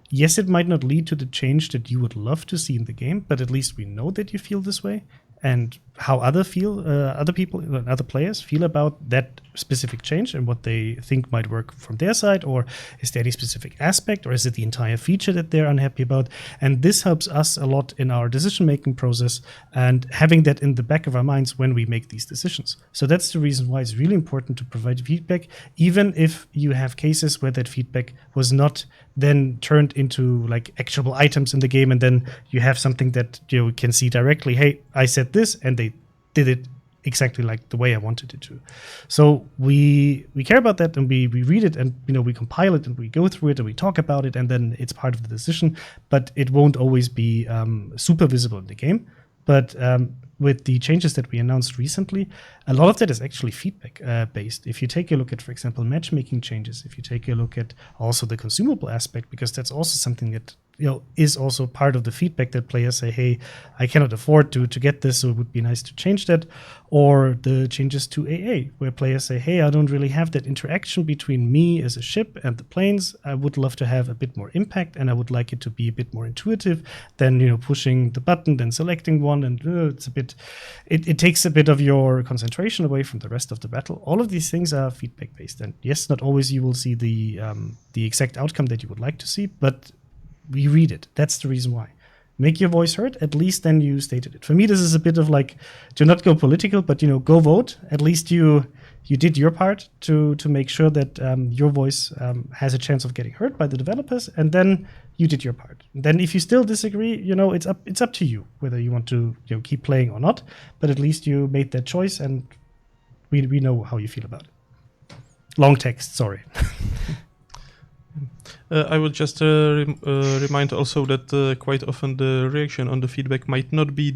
Yes, it might not lead to the change that you would love to see in the game, but at least we know that you feel this way. And how other people, other players feel about that specific change and what they think might work from their side, or is there any specific aspect, or is it the entire feature that they're unhappy about? And this helps us a lot in our decision-making process and having that in the back of our minds when we make these decisions. So that's the reason why it's really important to provide feedback, even if you have cases where that feedback was not then turned into like actionable items in the game, and then you have something that you can see directly, hey, I said this and they did it exactly like the way I wanted it to. So we care about that, and we read it, and we compile it, and we go through it, and we talk about it, and then it's part of the decision. But it won't always be super visible in the game. But with the changes that we announced recently, a lot of that is actually feedback based. If you take a look at, for example, matchmaking changes, if you take a look at also the consumable aspect, because that's also something that is also part of the feedback that players say, hey, I cannot afford to get this, so it would be nice to change that. Or the changes to AA, where players say, hey, I don't really have that interaction between me as a ship and the planes. I would love to have a bit more impact, and I would like it to be a bit more intuitive than pushing the button, then selecting one, and it's a bit. It takes a bit of your concentration away from the rest of the battle. All of these things are feedback based, and yes, not always you will see the exact outcome that you would like to see, but we read it. That's the reason why. Make your voice heard. At least then you stated it. For me, this is a bit of like, to not go political, but go vote. At least you did your part to make sure that your voice has a chance of getting heard by the developers, and then you did your part. And then if you still disagree, it's up to you whether you want to keep playing or not. But at least you made that choice, and we know how you feel about it. Long text, sorry. I would just remind also that quite often the reaction on the feedback might not be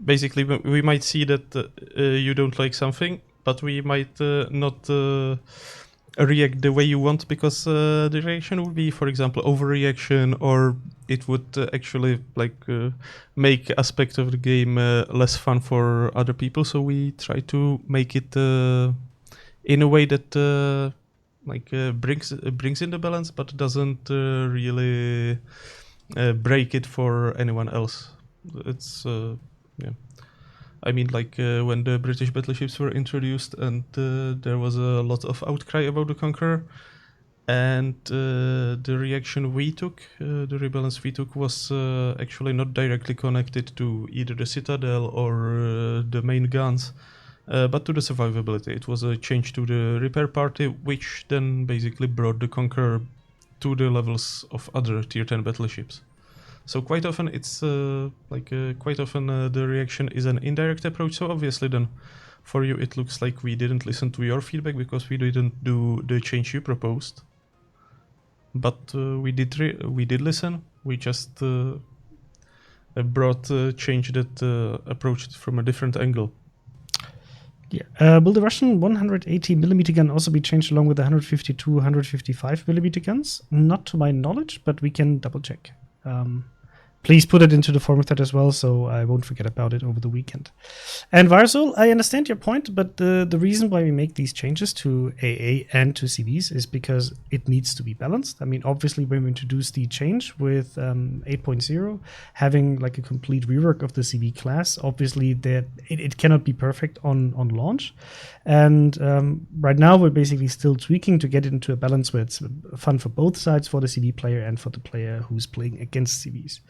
basically, we might see that you don't like something, but we might not react the way you want, because the reaction would be, for example, overreaction, or it would actually make aspect of the game less fun for other people. So we try to make it in a way that brings in the balance, but doesn't really break it for anyone else. It's I mean, when the British battleships were introduced, and there was a lot of outcry about the Conqueror, and the reaction we took, the rebalance we took, was actually not directly connected to either the Citadel or the main guns, but to the survivability. It was a change to the repair party, which then basically brought the Conqueror to the levels of other tier 10 battleships. So quite often it's the reaction is an indirect approach. So obviously then for you it looks like we didn't listen to your feedback because we didn't do the change you proposed. But we did listen. We just brought a change that approached from a different angle. Yeah. Will the Russian 180mm gun also be changed along with the 152, 155mm guns? Not to my knowledge, but we can double check. Please put it into the forum thread as well, so I won't forget about it over the weekend. And Varzul, I understand your point, but the reason why we make these changes to AA and to CVs is because it needs to be balanced. I mean, obviously, when we introduce the change with 8.0, having like a complete rework of the CV class, obviously that it cannot be perfect on launch. And right now, we're basically still tweaking to get it into a balance where it's fun for both sides, for the CV player and for the player who's playing against CVs.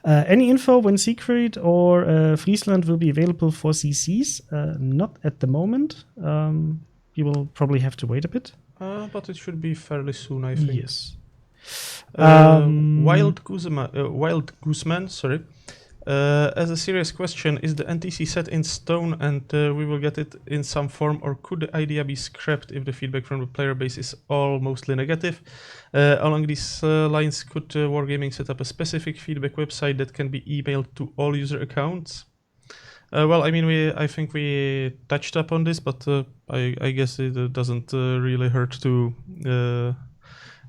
Any info when Siegfried or Friesland will be available for CCs? Not at the moment. You will probably have to wait a bit. But it should be fairly soon, I think. Yes. Wild Gooseman, sorry. As a serious question, is the NTC set in stone and we will get it in some form, or could the idea be scrapped if the feedback from the player base is all mostly negative? Along these lines, could Wargaming set up a specific feedback website that can be emailed to all user accounts? Well, I mean, I think we touched upon this, but I guess it doesn't really hurt to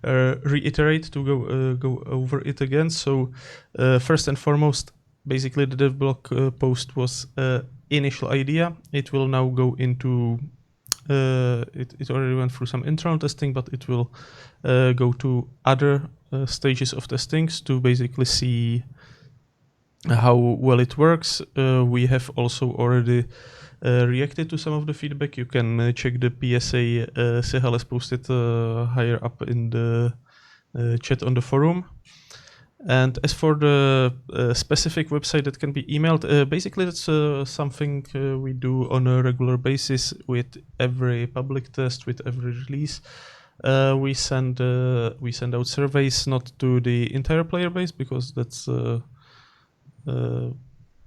reiterate, to go over it again. So first and foremost, basically the devblock post was initial idea. It will now go into it already went through some internal testing, but it will go to other stages of testings to basically see how well it works. We have also already reacted to some of the feedback. You can check the PSA Sehal has posted higher up in the chat on the forum. And as for the specific website that can be emailed, basically that's something we do on a regular basis with every public test, with every release. We send out surveys, not to the entire player base, because that's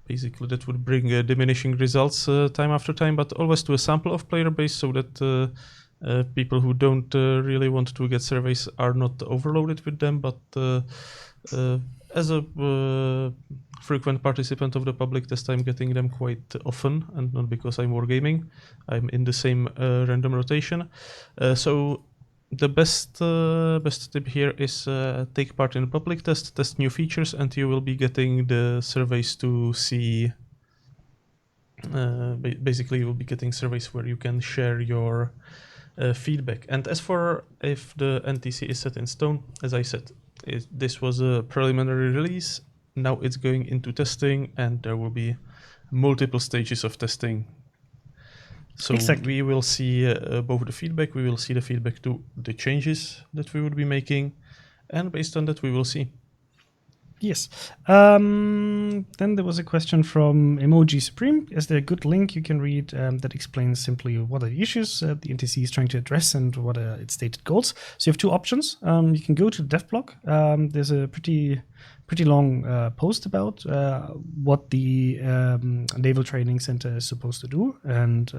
basically that would bring diminishing results time after time, but always to a sample of player base, so that people who don't really want to get surveys are not overloaded with them. But as a frequent participant of the public test, I'm getting them quite often, and not because I'm wargaming. I'm in the same random rotation. So the best tip here is take part in a public test, test new features, and you will be getting the surveys to see. Basically, you will be getting surveys where you can share your feedback. And as for if the NTC is set in stone, as I said, this was a preliminary release. Now it's going into testing, and there will be multiple stages of testing. So exactly. We will see both the feedback, we will see the feedback to the changes that we would be making, and based on that we will see. Yes. Then there was a question from Emoji Supreme. Is there a good link you can read that explains simply what are the issues the NTC is trying to address and what are its stated goals? So you have two options. You can go to the dev blog. There's a pretty long post about what the Naval Training Center is supposed to do and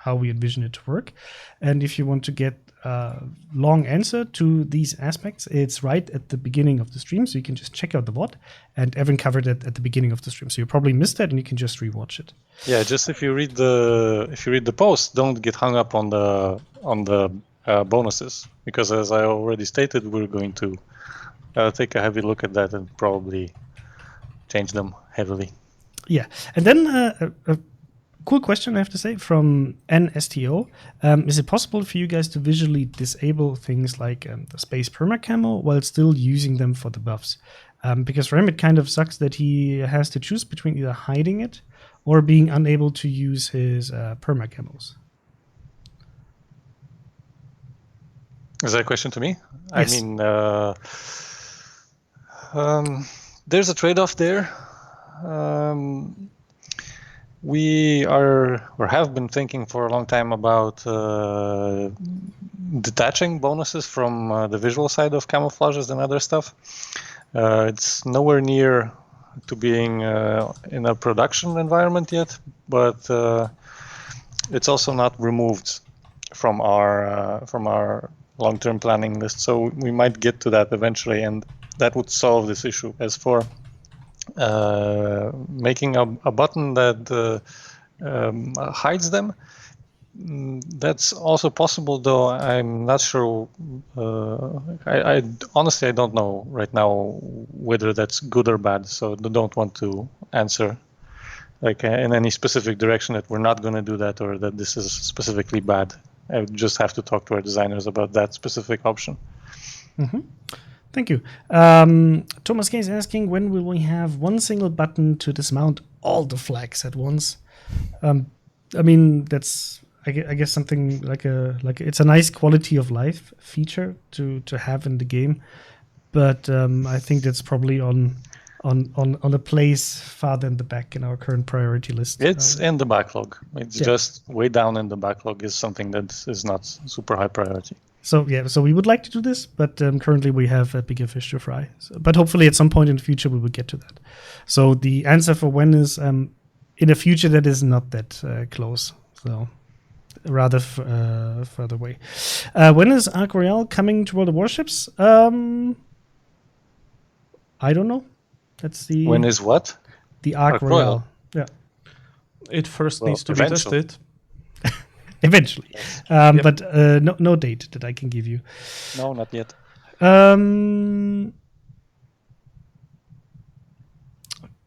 how we envision it to work. And if you want to get a long answer to these aspects, it's right at the beginning of the stream, so you can just check out the VOD. And Evan covered it at the beginning of the stream, so you probably missed that, and you can just rewatch it. Yeah, just if you read the post, don't get hung up on the bonuses, because as I already stated, we're going to take a heavy look at that and probably change them heavily. Yeah, and then a cool question I have to say from NSTO. Is it possible for you guys to visually disable things like the space perma camo while still using them for the buffs? Because for him it kind of sucks that he has to choose between either hiding it or being unable to use his perma camos. Is that a question to me? Yes. I mean, there's a trade-off there. We are or have been thinking for a long time about detaching bonuses from the visual side of camouflages and other stuff. It's nowhere near to being in a production environment yet, but it's also not removed from our long-term planning list. So we might get to that eventually, and that would solve this issue. As for making a button that hides them, that's also possible, though I'm not sure. I honestly, I don't know right now whether that's good or bad, so don't want to answer like in any specific direction that we're not going to do that or that this is specifically bad. I would just have to talk to our designers about that specific option. Mm-hmm. Thank you. Thomas K is asking, when will we have one single button to dismount all the flags at once? I mean, that's I guess something like it's a nice quality of life feature to have in the game, but I think that's probably on a place farther in the back in our current priority list. It's in the backlog. It's just way down in the backlog is something that is not super high priority. So we would like to do this, but currently we have a bigger fish to fry. But hopefully at some point in the future we will get to that. So the answer for when is in a future that is not that close. So rather further away. When is Arc Royale coming to World of Warships? I don't know. That's the when is what? The Arc Royale. Yeah. It first needs to be tested. Eventually. Yes. But no date that I can give you. No, not yet.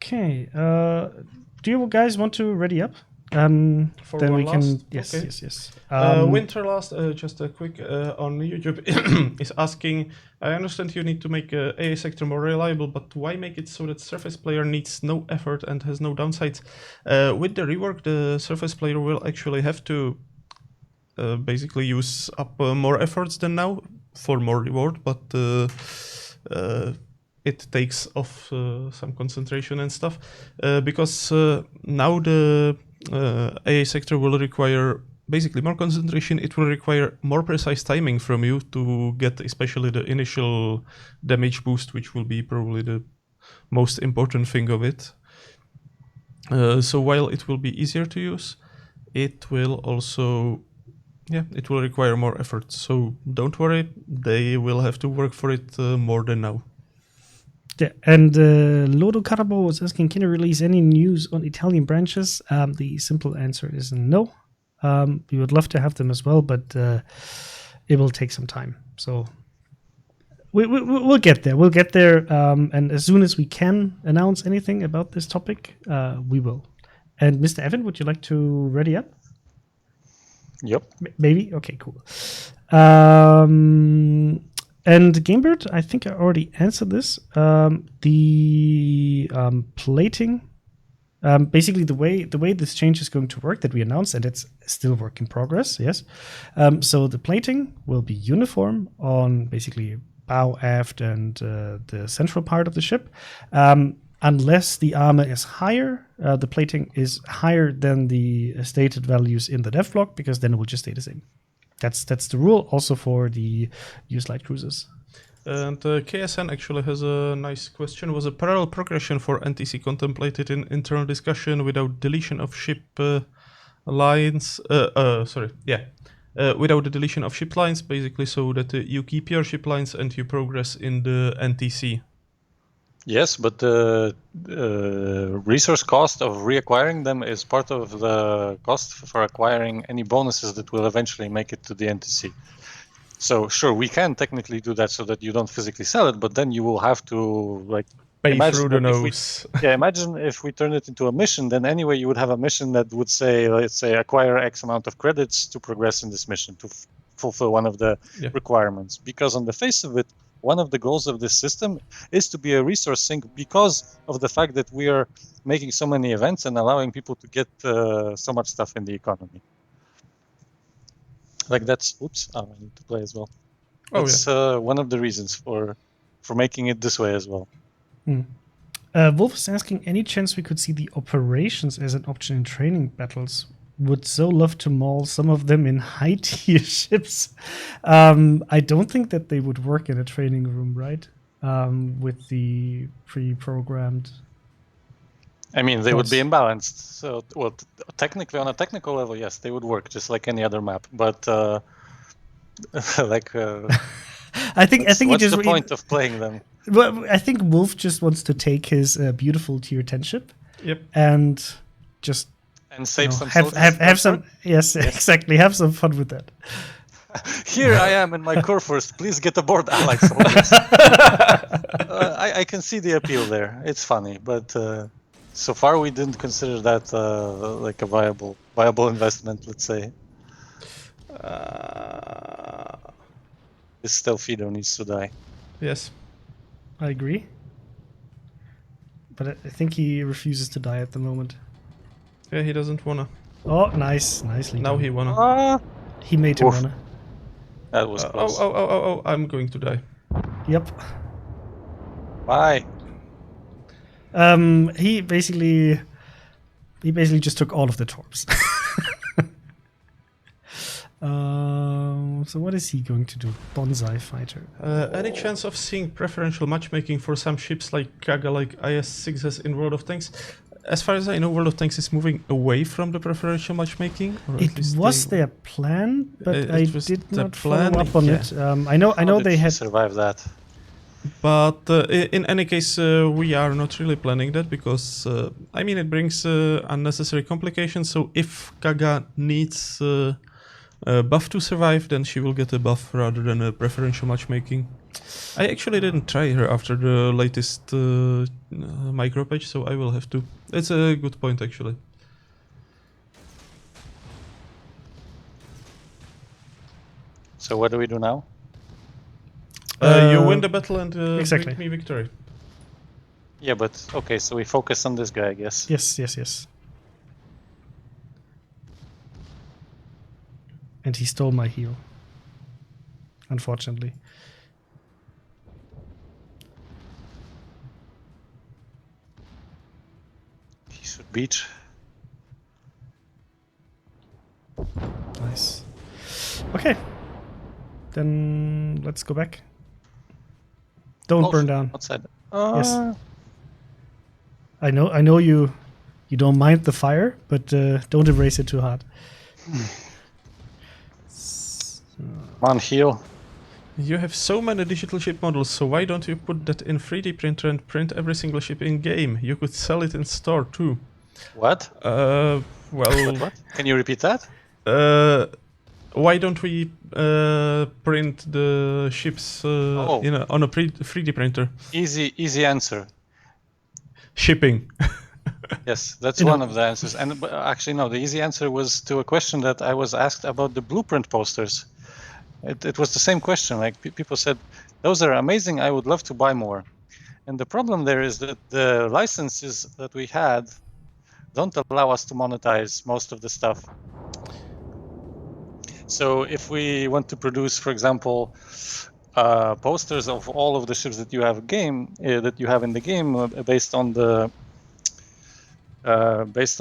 Okay. Do you guys want to ready up? Then we can. Yes, okay. Yes. Winterlast, just a quick on YouTube is asking. I understand you need to make AA sector more reliable, but why make it so that surface player needs no effort and has no downsides? With the rework, the surface player will actually have to basically use up more efforts than now for more reward, but it takes off some concentration and stuff because now the AA sector will require basically more concentration. It will require more precise timing from you to get especially the initial damage boost, which will be probably the most important thing of it. So while it will be easier to use, it will also it will require more effort. So don't worry, they will have to work for it more than now. Yeah, and Lodo Carabo was asking, can you release any news on Italian branches? The simple answer is no. We would love to have them as well, but it will take some time. So we'll get there. We'll get there, and as soon as we can announce anything about this topic, we will. And Mr. Evan, would you like to ready up? Yep. Maybe? Okay, cool. And Gamebird, I think I already answered this. The plating, basically the way this change is going to work that we announced, and it's still work in progress, yes. So the plating will be uniform on basically bow, aft, and the central part of the ship. Unless the armor is higher, the plating is higher than the stated values in the dev block, because then it will just stay the same. That's the rule also for the US light cruisers. And KSN actually has a nice question. Was a parallel progression for NTC contemplated in internal discussion without deletion of ship lines. Without the deletion of ship lines, basically, so that you keep your ship lines and you progress in the NTC. Yes, but the resource cost of reacquiring them is part of the cost for acquiring any bonuses that will eventually make it to the NTC. So sure, we can technically do that so that you don't physically sell it, but then you will have to Pay through the nose. Imagine if we turn it into a mission, then anyway you would have a mission that would say, let's say, acquire X amount of credits to progress in this mission, to fulfill one of the requirements. Because on the face of it, one of the goals of this system is to be a resource sink because of the fact that we are making so many events and allowing people to get so much stuff in the economy. I need to play as well. That's one of the reasons for making it this way as well. Wolf is asking, any chance we could see the operations as an option in training battles? Would so love to maul some of them in high-tier ships. I don't think that they would work in a training room, right? With the pre-programmed. I mean, they would be imbalanced. So, well, technically, on a technical level, yes, they would work just like any other map. But I think what's the point of playing them? Well, I think Wolf just wants to take his beautiful tier 10 ship. Yep. And just save some have some exactly, have some fun with that. Here I am in my core first. Please get aboard, allied soldiers. I can see the appeal there. It's funny, but so far we didn't consider that like a viable investment. Let's say. This Stelfido needs to die. Yes, I agree. But I think he refuses to die at the moment. Yeah, he doesn't wanna. Oh, nicely. Now done. he wanna. He made him wanna. That was close. Oh! I'm going to die. Yep. Why? He basically just took all of the torps. So what is he going to do? Bonsai fighter. Any chance of seeing preferential matchmaking for some ships like Kaga, like IS-6 has in World of Tanks? As far as I know, World of Tanks is moving away from the preferential matchmaking. It was their plan, but I did not follow up on it. I know they had survived that. But in any case, we are not really planning that because, I mean, it brings unnecessary complications. So if Kaga needs a buff to survive, then she will get a buff rather than a preferential matchmaking. I actually didn't try her after the latest micro patch, so I will have to. It's a good point, actually. So what do we do now? You win the battle and exactly. bring me victory. Yeah, but okay, so we focus on this guy, I guess. Yes. And he stole my heal. Unfortunately. He should beat. Nice. Okay. Then let's go back. Don't burn down. Outside. Yes. I know you don't mind the fire, but don't erase it too hard. Come on, heal. You have so many digital ship models, so why don't you put that in 3D printer and print every single ship in game? You could sell it in store too. What? Well... What? Can you repeat that? Why don't we print the ships on a 3D printer? Easy answer. Shipping. Yes, that's one of the answers. And actually, no, the easy answer was to a question that I was asked about the blueprint posters. It was the same question. Like people said, those are amazing. I would love to buy more. And the problem there is that the licenses that we had don't allow us to monetize most of the stuff. So if we want to produce, for example, posters of all of the ships that you have in the game based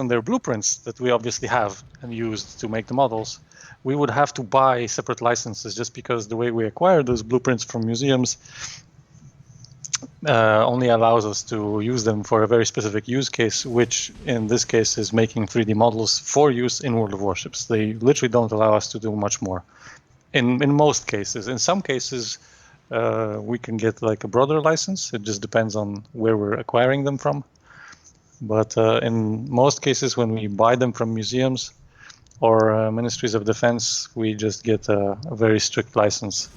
on their blueprints that we obviously have and used to make the models, we would have to buy separate licenses just because the way we acquire those blueprints from museums only allows us to use them for a very specific use case, which in this case is making 3D models for use in World of Warships. They literally don't allow us to do much more. In most cases. In some cases, we can get like a broader license. It just depends on where we're acquiring them from. But in most cases, when we buy them from museums or ministries of defense, we just get a very strict license.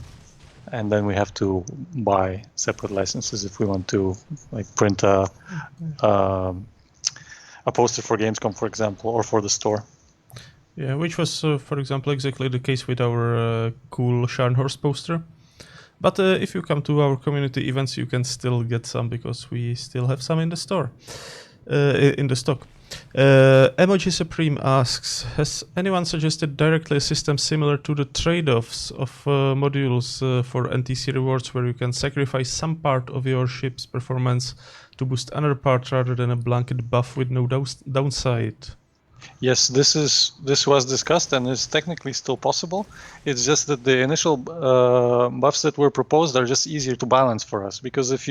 And then we have to buy separate licenses if we want to like print a poster for Gamescom, for example, or for the store. Yeah, which was, for example, exactly the case with our cool Scharnhorst poster. But if you come to our community events, you can still get some because we still have some in the store, in the stock. Emoji Supreme asks, has anyone suggested directly a system similar to the trade-offs of modules for NTC rewards where you can sacrifice some part of your ship's performance to boost another part rather than a blanket buff with no downside? Yes, this was discussed and is technically still possible. It's just that the initial buffs that were proposed are just easier to balance for us, because if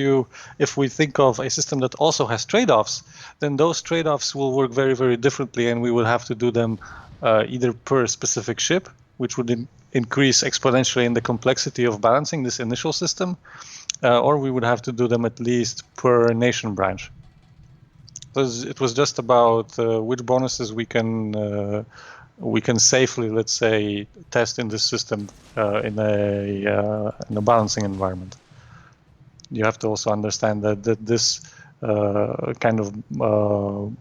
we think of a system that also has trade-offs, then those trade-offs will work very, very differently, and we will have to do them either per specific ship, which would increase exponentially in the complexity of balancing this initial system, or we would have to do them at least per nation branch. It was just about which bonuses we can safely, let's say, test in this system in a balancing environment. You have to also understand that this kind of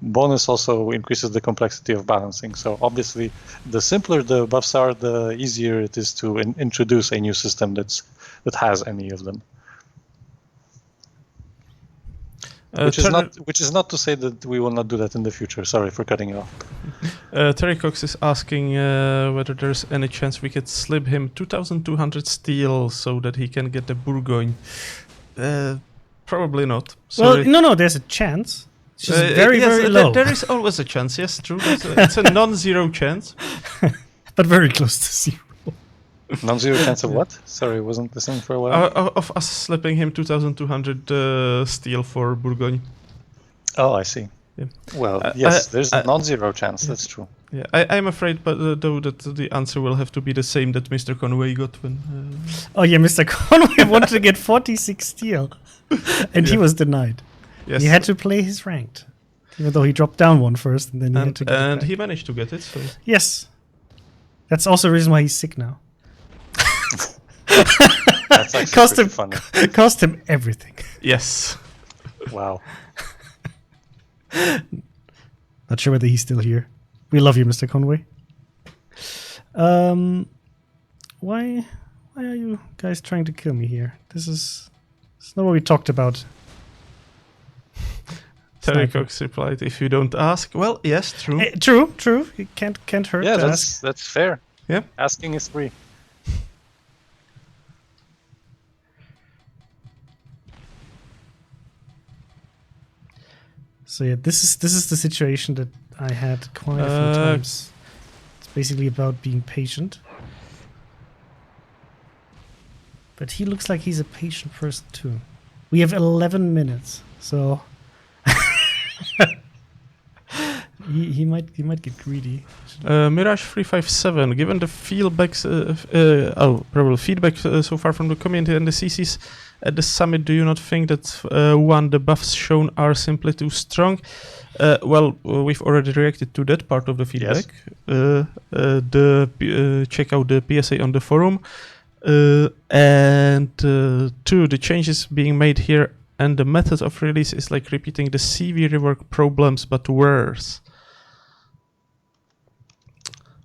bonus also increases the complexity of balancing. So obviously, the simpler the buffs are, the easier it is to introduce a new system that has any of them. Which is not to say that we will not do that in the future. Sorry for cutting you off. Terry Cox is asking whether there's any chance we could slip him 2,200 steel so that he can get the Bourgogne. Probably not. Sorry. Well, no, there's a chance. It's just very low. There is always a chance, yes, true. It's a non-zero chance. But very close to zero. Non-zero chance of what? Sorry, wasn't listening for a while. Of us slipping him 2,200 steel for Bourgogne. Oh, I see. Yeah. Well, yes, there's a non-zero chance. Yeah. That's true. Yeah, I'm afraid, but though that the answer will have to be the same that Mr. Conway got when. Oh yeah, Mr. Conway wanted to get 46 steel, and he was denied. Yes. He had to play his ranked, even though he dropped down one first, and then he had to get it and back. He managed to get it. So. Yes, that's also the reason why he's sick now. That's actually funny. Cost him everything. Yes. Wow. Not sure whether he's still here. We love you, Mr. Conway. Why are you guys trying to kill me here? This is not what we talked about. Terry Cox replied, "If you don't ask, well, yes, true. True. It can't hurt. Yeah, to ask. that's fair. Yeah, asking is free." So yeah, this is the situation that I had quite a few times. It's basically about being patient. But he looks like he's a patient person too. We have 11 minutes, so he might get greedy. Mirage 357. Given the feedback so far from the community and the CCs at the summit, do you not think that the buffs shown are simply too strong? Well, we've already reacted to that part of the feedback. Yes. Check out the PSA on the forum. And two, the changes being made here and the method of release is like repeating the CV rework problems, but worse.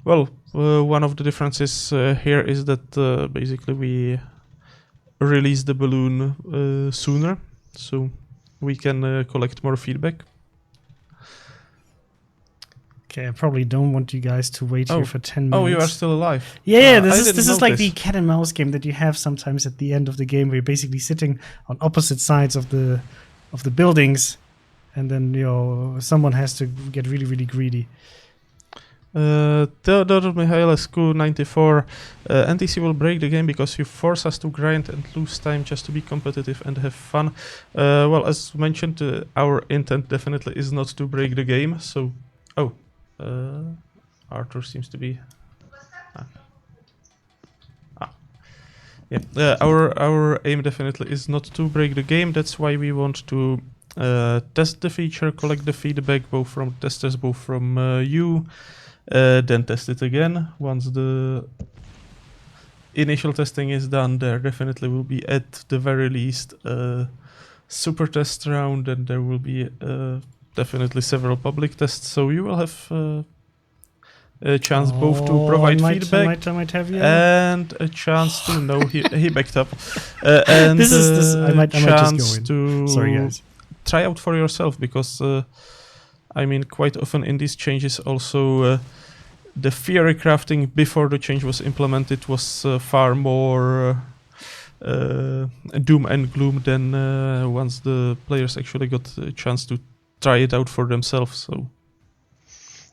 Well, one of the differences here is that basically we release the balloon sooner, so we can collect more feedback. Okay, I probably don't want you guys to wait here for 10 minutes. Oh, you are still alive. Yeah, this is like the cat and mouse game that you have sometimes at the end of the game, where you're basically sitting on opposite sides of the buildings, and then someone has to get really, really greedy. Theodor Mihailescu 94. NTC will break the game because you force us to grind and lose time just to be competitive and have fun. Well, as mentioned, our intent definitely is not to break the game. So, Arthur seems to be. Yeah, our aim definitely is not to break the game. That's why we want to test the feature, collect the feedback both from testers, both from you, then test it again. Once the initial testing is done, there definitely will be at the very least a super test round, and there will be definitely several public tests. So you will have a chance both to provide feedback I might have you. and a chance to know he backed up and I might chance just go in. to Sorry, guys. try out for yourself, because I mean, quite often in these changes also the theory crafting before the change was implemented was far more doom and gloom than once the players actually got a chance to try it out for themselves. So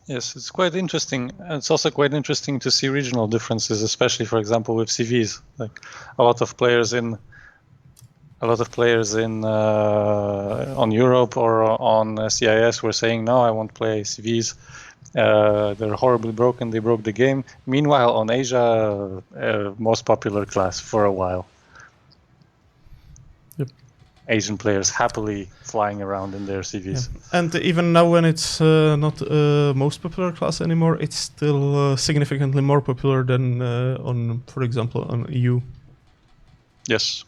yes, it's quite interesting. It's also quite interesting to see regional differences, especially, for example, with CVs. Like a lot of players in on Europe or on CIS were saying, no, I won't play CVs. They're horribly broken. They broke the game. Meanwhile, on Asia, most popular class for a while. Yep. Asian players happily flying around in their CVs. Yeah. And even now, when it's not most popular class anymore, it's still significantly more popular than on, for example, on EU. Yes.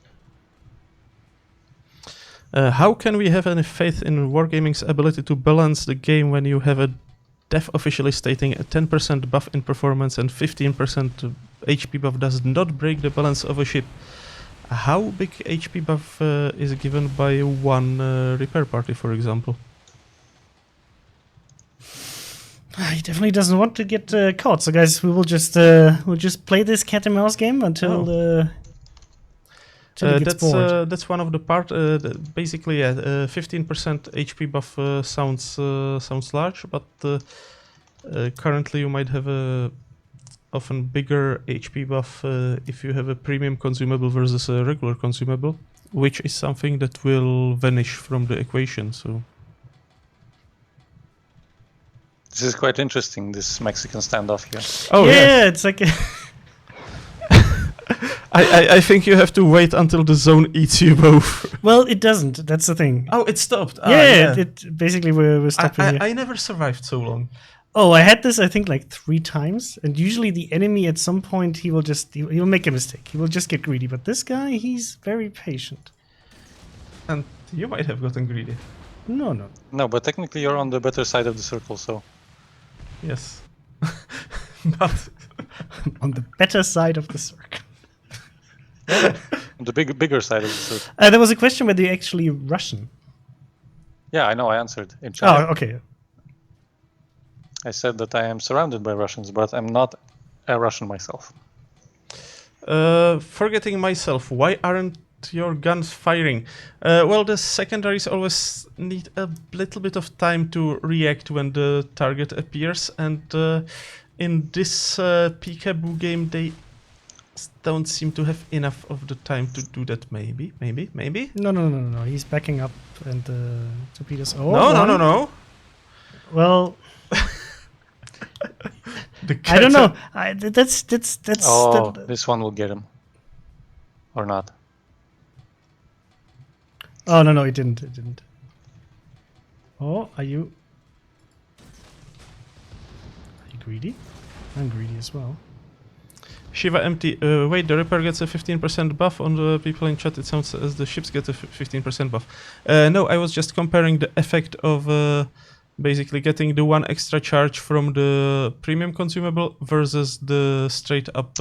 How can we have any faith in Wargaming's ability to balance the game when you have a dev officially stating a 10% buff in performance and 15% HP buff does not break the balance of a ship? How big HP buff is given by one repair party, for example? He definitely doesn't want to get caught. So, guys, we'll just play this cat and mouse game until he gets bored. That's one of the part. Basically, 15% HP buff sounds large, but currently you might have a often bigger HP buff if you have a premium consumable versus a regular consumable, which is something that will vanish from the equation. So this is quite interesting, this Mexican standoff here. Oh yeah, it's like I think you have to wait until the zone eats you both. Well, it doesn't. That's the thing. Oh, it stopped. Yeah. It basically we're stopping here. I never survived so long. Oh, I had this, I think, like 3 times, and usually the enemy at some point he'll make a mistake. He will just get greedy. But this guy, he's very patient. And you might have gotten greedy. No. No, but technically you're on the better side of the circle, so. Yes. But on the better side of the circle. On the bigger side of the circle. There was a question whether you're actually Russian. Yeah, I know. I answered in China. Oh, okay. I said that I am surrounded by Russians, but I'm not a Russian myself. Forgetting myself, why aren't your guns firing? Well, the secondaries always need a little bit of time to react when the target appears, and in this peekaboo game, they don't seem to have enough of the time to do that. Maybe. No. He's backing up, and torpedoes. Oh, no. Well. I don't know. That's. This one will get him, or not? Oh no, it didn't. Oh, are you greedy? I'm greedy as well. Shiva empty. Wait, the Ripper gets a 15% buff on the people in chat. It sounds as the ships get a 15% buff. No, I was just comparing the effect of basically getting the 1 extra charge from the premium consumable versus the straight up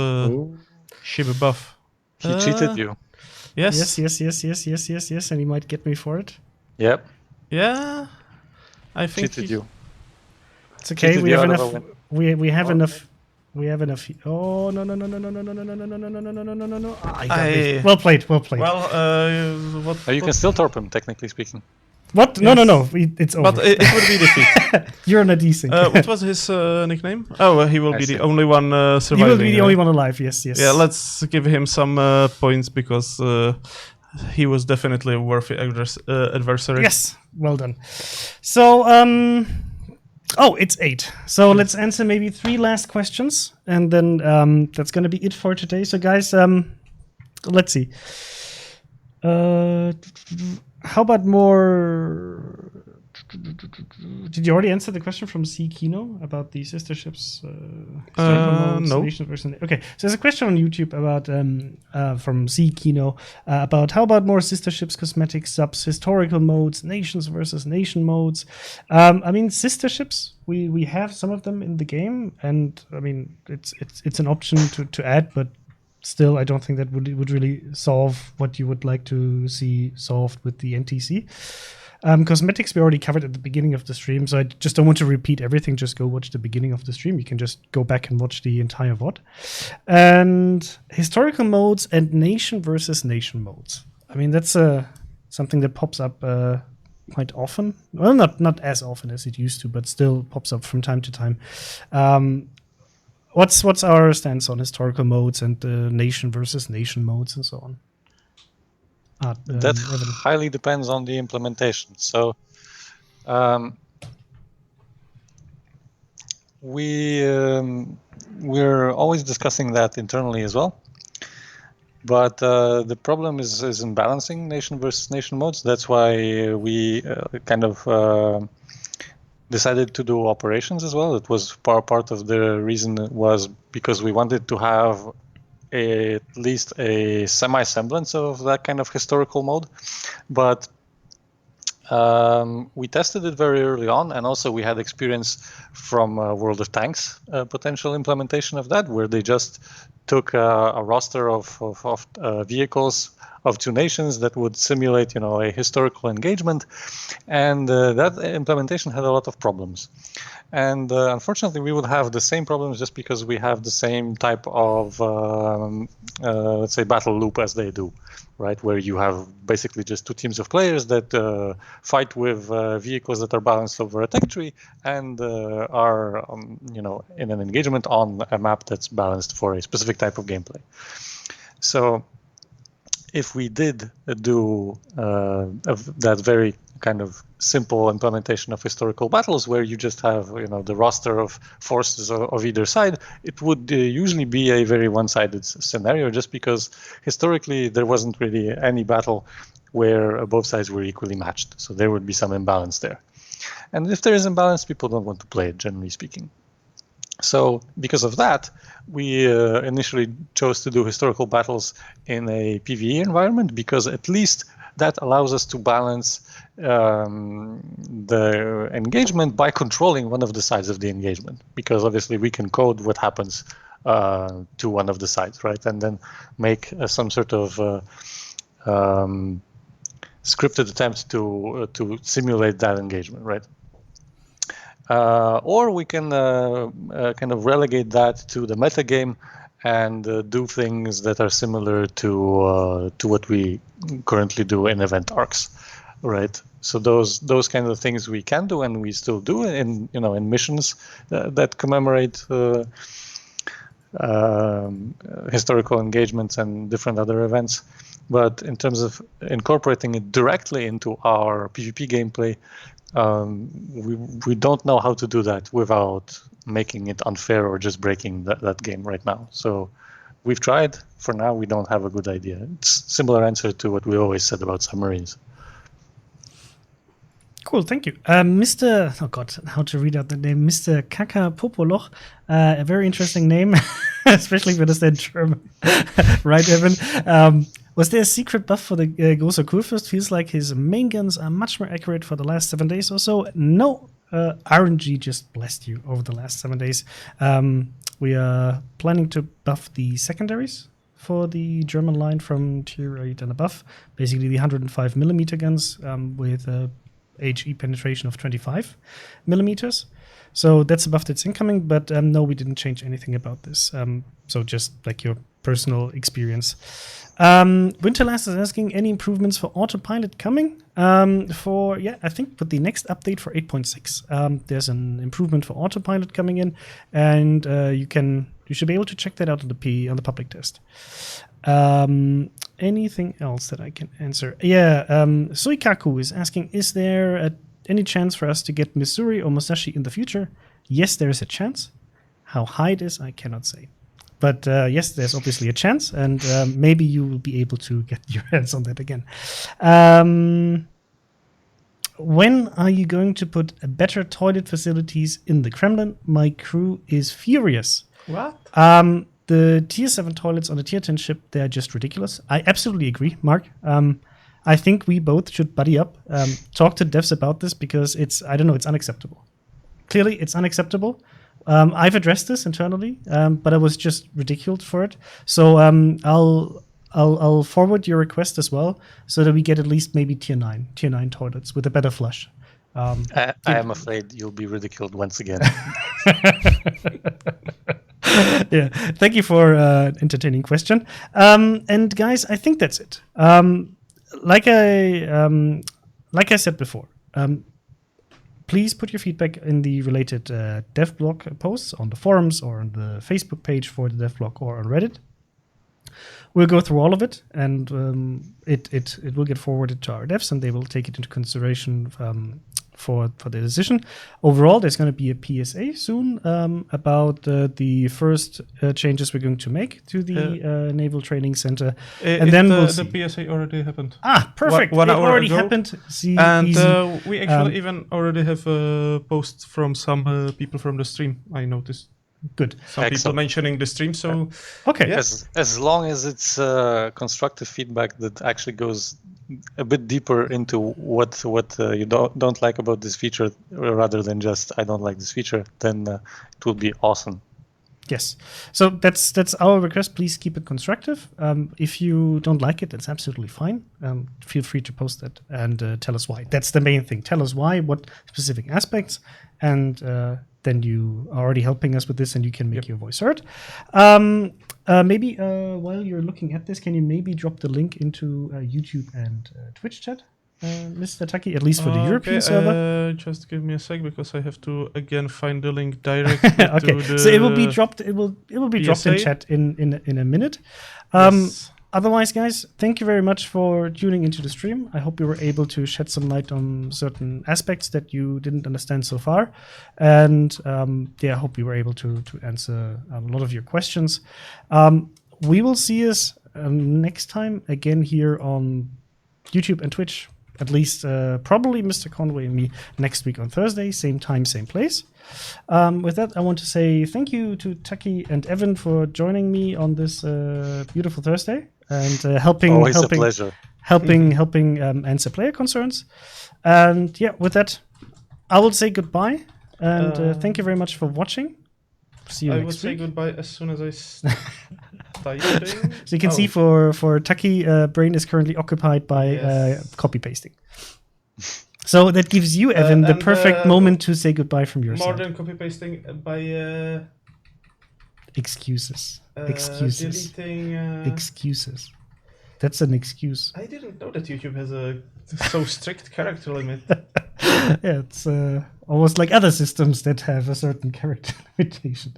ship buff. He cheated you. Yes. Yes, and he might get me for it. Yep. Yeah. I think Cheated you. It's okay. We have enough. We have enough. We have enough. Oh no! Well played. Well, You can still torp him, technically speaking. What? No, Yes. no. It's over. But it would be defeat. You're on a desync. What was his nickname? Oh, he will I be see. the only one He surviving. will be the only one alive. Yes. Yeah, let's give him some points because he was definitely a worthy adversary. Yes. Well done. So, it's 8. So let's answer maybe 3 last questions, and then that's going to be it for today. So, guys, let's see. How about more? Did you already answer the question from C Kino about the sister ships? No. Nation versus okay, so there's a question on YouTube about from C Kino about how about more sister ships, cosmetic subs, historical modes, nations versus nation modes. I mean, sister ships. We have some of them in the game, and I mean it's an option to add, but still, I don't think that would really solve what you would like to see solved with the NTC. Cosmetics we already covered at the beginning of the stream, so I just don't want to repeat everything. Just go watch the beginning of the stream. You can just go back and watch the entire VOD. And historical modes and nation versus nation modes. I mean, that's something that pops up quite often. Well, not as often as it used to, but still pops up from time to time. What's our stance on historical modes and nation versus nation modes and so on? That Evan. highly depends on the implementation. So we're always discussing that internally as well. But the problem is in balancing nation versus nation modes. That's why we decided to do operations as well. It was part of the reason was because we wanted to have at least a semi-semblance of that kind of historical mode. But we tested it very early on, and also we had experience from World of Tanks potential implementation of that, where they just took a roster of vehicles of 2 nations that would simulate, a historical engagement, and that implementation had a lot of problems. And unfortunately, we would have the same problems just because we have the same type of, let's say, battle loop as they do, right? Where you have basically just 2 teams of players that fight with vehicles that are balanced over a tech tree and are, in an engagement on a map that's balanced for a specific type of gameplay. So if we did do that very kind of simple implementation of historical battles where you just have the roster of forces of either side, it would usually be a very one-sided scenario, just because historically there wasn't really any battle where both sides were equally matched, so there would be some imbalance there. And if there is imbalance, people don't want to play it, generally speaking. So because of that, we initially chose to do historical battles in a PvE environment, because at least that allows us to balance the engagement by controlling one of the sides of the engagement, because obviously we can code what happens to one of the sides, right? And then make some sort of scripted attempt to simulate that engagement, right? Or we can kind of relegate that to the metagame and do things that are similar to what we currently do in event arcs, right? So those kind of things we can do, and we still do in missions that commemorate historical engagements and different other events. But in terms of incorporating it directly into our PvP gameplay, we don't know how to do that without making it unfair or just breaking that game right now. So we've tried. For now, we don't have a good idea. It's a similar answer to what we always said about submarines. Cool, thank you. Mr. Oh God, how to read out the name? Mr. Kaka Popoloch. A very interesting name, especially if you understand German. Right, Evan? Was there a secret buff for the Großer Kurfürst? Feels like his main guns are much more accurate for the last 7 days or so. No, RNG just blessed you over the last 7 days. We are planning to buff the secondaries for the German line from tier 8 and above. Basically the 105mm guns with HE penetration of 25 millimeters. So that's a buff that's incoming, but no, we didn't change anything about this. So just like your personal experience. Winterlast is asking any improvements for autopilot coming. I think with the next update for 8.6, there's an improvement for autopilot coming in, and you should be able to check that out on the public test. Anything else that I can answer? Yeah, Suikaku is asking, is there any chance for us to get Missouri or Musashi in the future? Yes, there is a chance. How high it is, I cannot say. But yes, there's obviously a chance, and maybe you will be able to get your hands on that again. When are you going to put better toilet facilities in the Kremlin? My crew is furious. What? The tier 7 toilets on the tier 10 ship, they're just ridiculous. I absolutely agree, Mark. I think we both should buddy up, talk to devs about this, because it's unacceptable. Clearly, it's unacceptable. I've addressed this internally, but I was just ridiculed for it. So I'll forward your request as well, so that we get at least maybe tier 9 toilets with a better flush. I am afraid you'll be ridiculed once again. Yeah, thank you for entertaining question. And guys, I think that's it. Like I said before, please put your feedback in the related dev blog posts on the forums or on the Facebook page for the dev blog or on Reddit. We'll go through all of it, and it will get forwarded to our devs, and they will take it into consideration for the decision. Overall, there's going to be a PSA soon about the first changes we're going to make to the Naval Training Center, and then we'll see. The PSA already happened. Ah, perfect! One it hour already ago. happened. See, And easy. we actually even already have a post from some people from the stream. I noticed. Good. Some people mentioning the stream. So okay. Yeah. As long as it's constructive feedback that actually goes a bit deeper into what you don't like about this feature, rather than just I don't like this feature, then it will be awesome. Yes. So that's our request. Please keep it constructive. If you don't like it, that's absolutely fine. Feel free to post that and tell us why. That's the main thing. Tell us why, what specific aspects, and then you are already helping us with this, and you can make your voice heard. Maybe while you're looking at this, can you maybe drop the link into YouTube and Twitch chat, Mr. Tuccy, at least for the European server? Just give me a sec, because I have to again find the link directly okay. to the So it will be dropped. It will be dropped in PSA? chat in a minute. Yes. Otherwise, guys, thank you very much for tuning into the stream. I hope you were able to shed some light on certain aspects that you didn't understand so far. And I hope we were able to answer a lot of your questions. We will see us next time again here on YouTube and Twitch. At least probably Mr. Conway and me next week on Thursday, same time, same place. With that, I want to say thank you to Tuccy and Evan for joining me on this beautiful Thursday and helping answer player concerns. And yeah, with that, I will say goodbye and thank you very much for watching. See you next week. I will say goodbye as soon as I start typing. So you can see for Tuccy, brain is currently occupied by copy pasting. So that gives you, Evan, the perfect moment to say goodbye from your more side. than copy pasting by Excuses. deleting. Excuses. That's an excuse. I didn't know that YouTube has a so strict character limit. Yeah, it's almost like other systems that have a certain character limitation.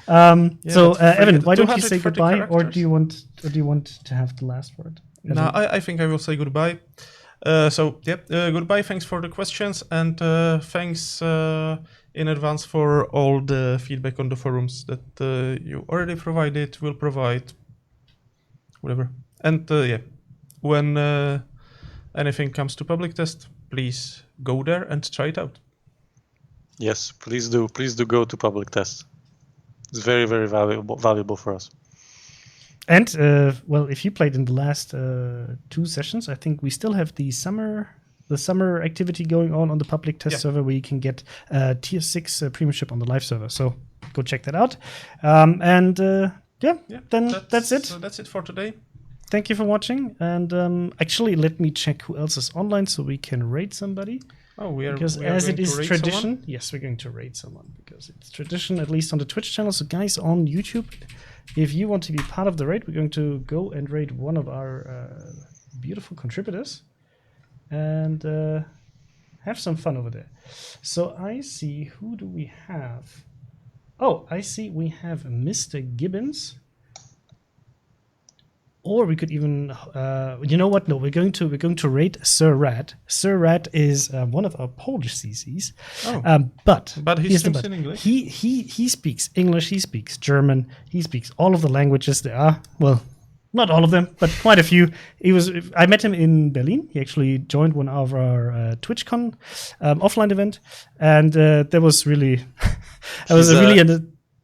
So, Evan, why don't you say goodbye, or do you want to have the last word? No, I think I will say goodbye. Goodbye. Thanks for the questions, and thanks in advance for all the feedback on the forums that you already provided, will provide, whatever. And when anything comes to public test, please go there and try it out. Yes, please do. Please do go to public test. It's very, very valuable for us. And if you played in the last 2 sessions, I think we still have the summer activity going on the public test server, where you can get tier 6 premiumship on the live server. So go check that out. That's it. So that's it for today. Thank you for watching. And actually, let me check who else is online so we can rate somebody. Oh, we are because we are as going it to is raid tradition, someone? yes, we're going to raid someone because it's tradition, at least on the Twitch channel. So, guys on YouTube, if you want to be part of the raid, we're going to go and raid one of our beautiful contributors and have some fun over there. So, I see, who do we have? Oh, I see we have Mr. Gibbons. Or we could even, you know what? No, we're going to raid Sir Rat. Sir Rat is one of our Polish CCs. Oh. But He here's the streams but. in English? He speaks English. He speaks German. He speaks all of the languages there are. Well, not all of them, but quite a few. I met him in Berlin. He actually joined one of our TwitchCon offline event, and that was really,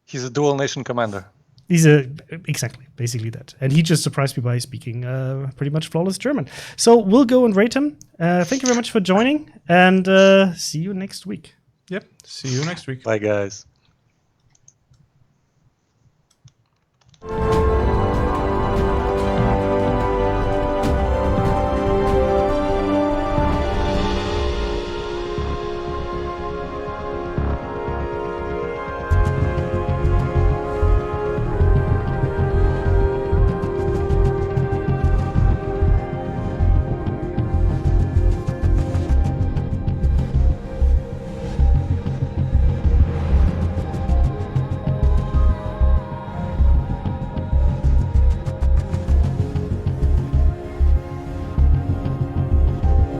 He's a dual nation commander. He's exactly, basically that. And he just surprised me by speaking pretty much flawless German. So we'll go and rate him. Thank you very much for joining, and see you next week. Yep. See you next week. Bye, guys.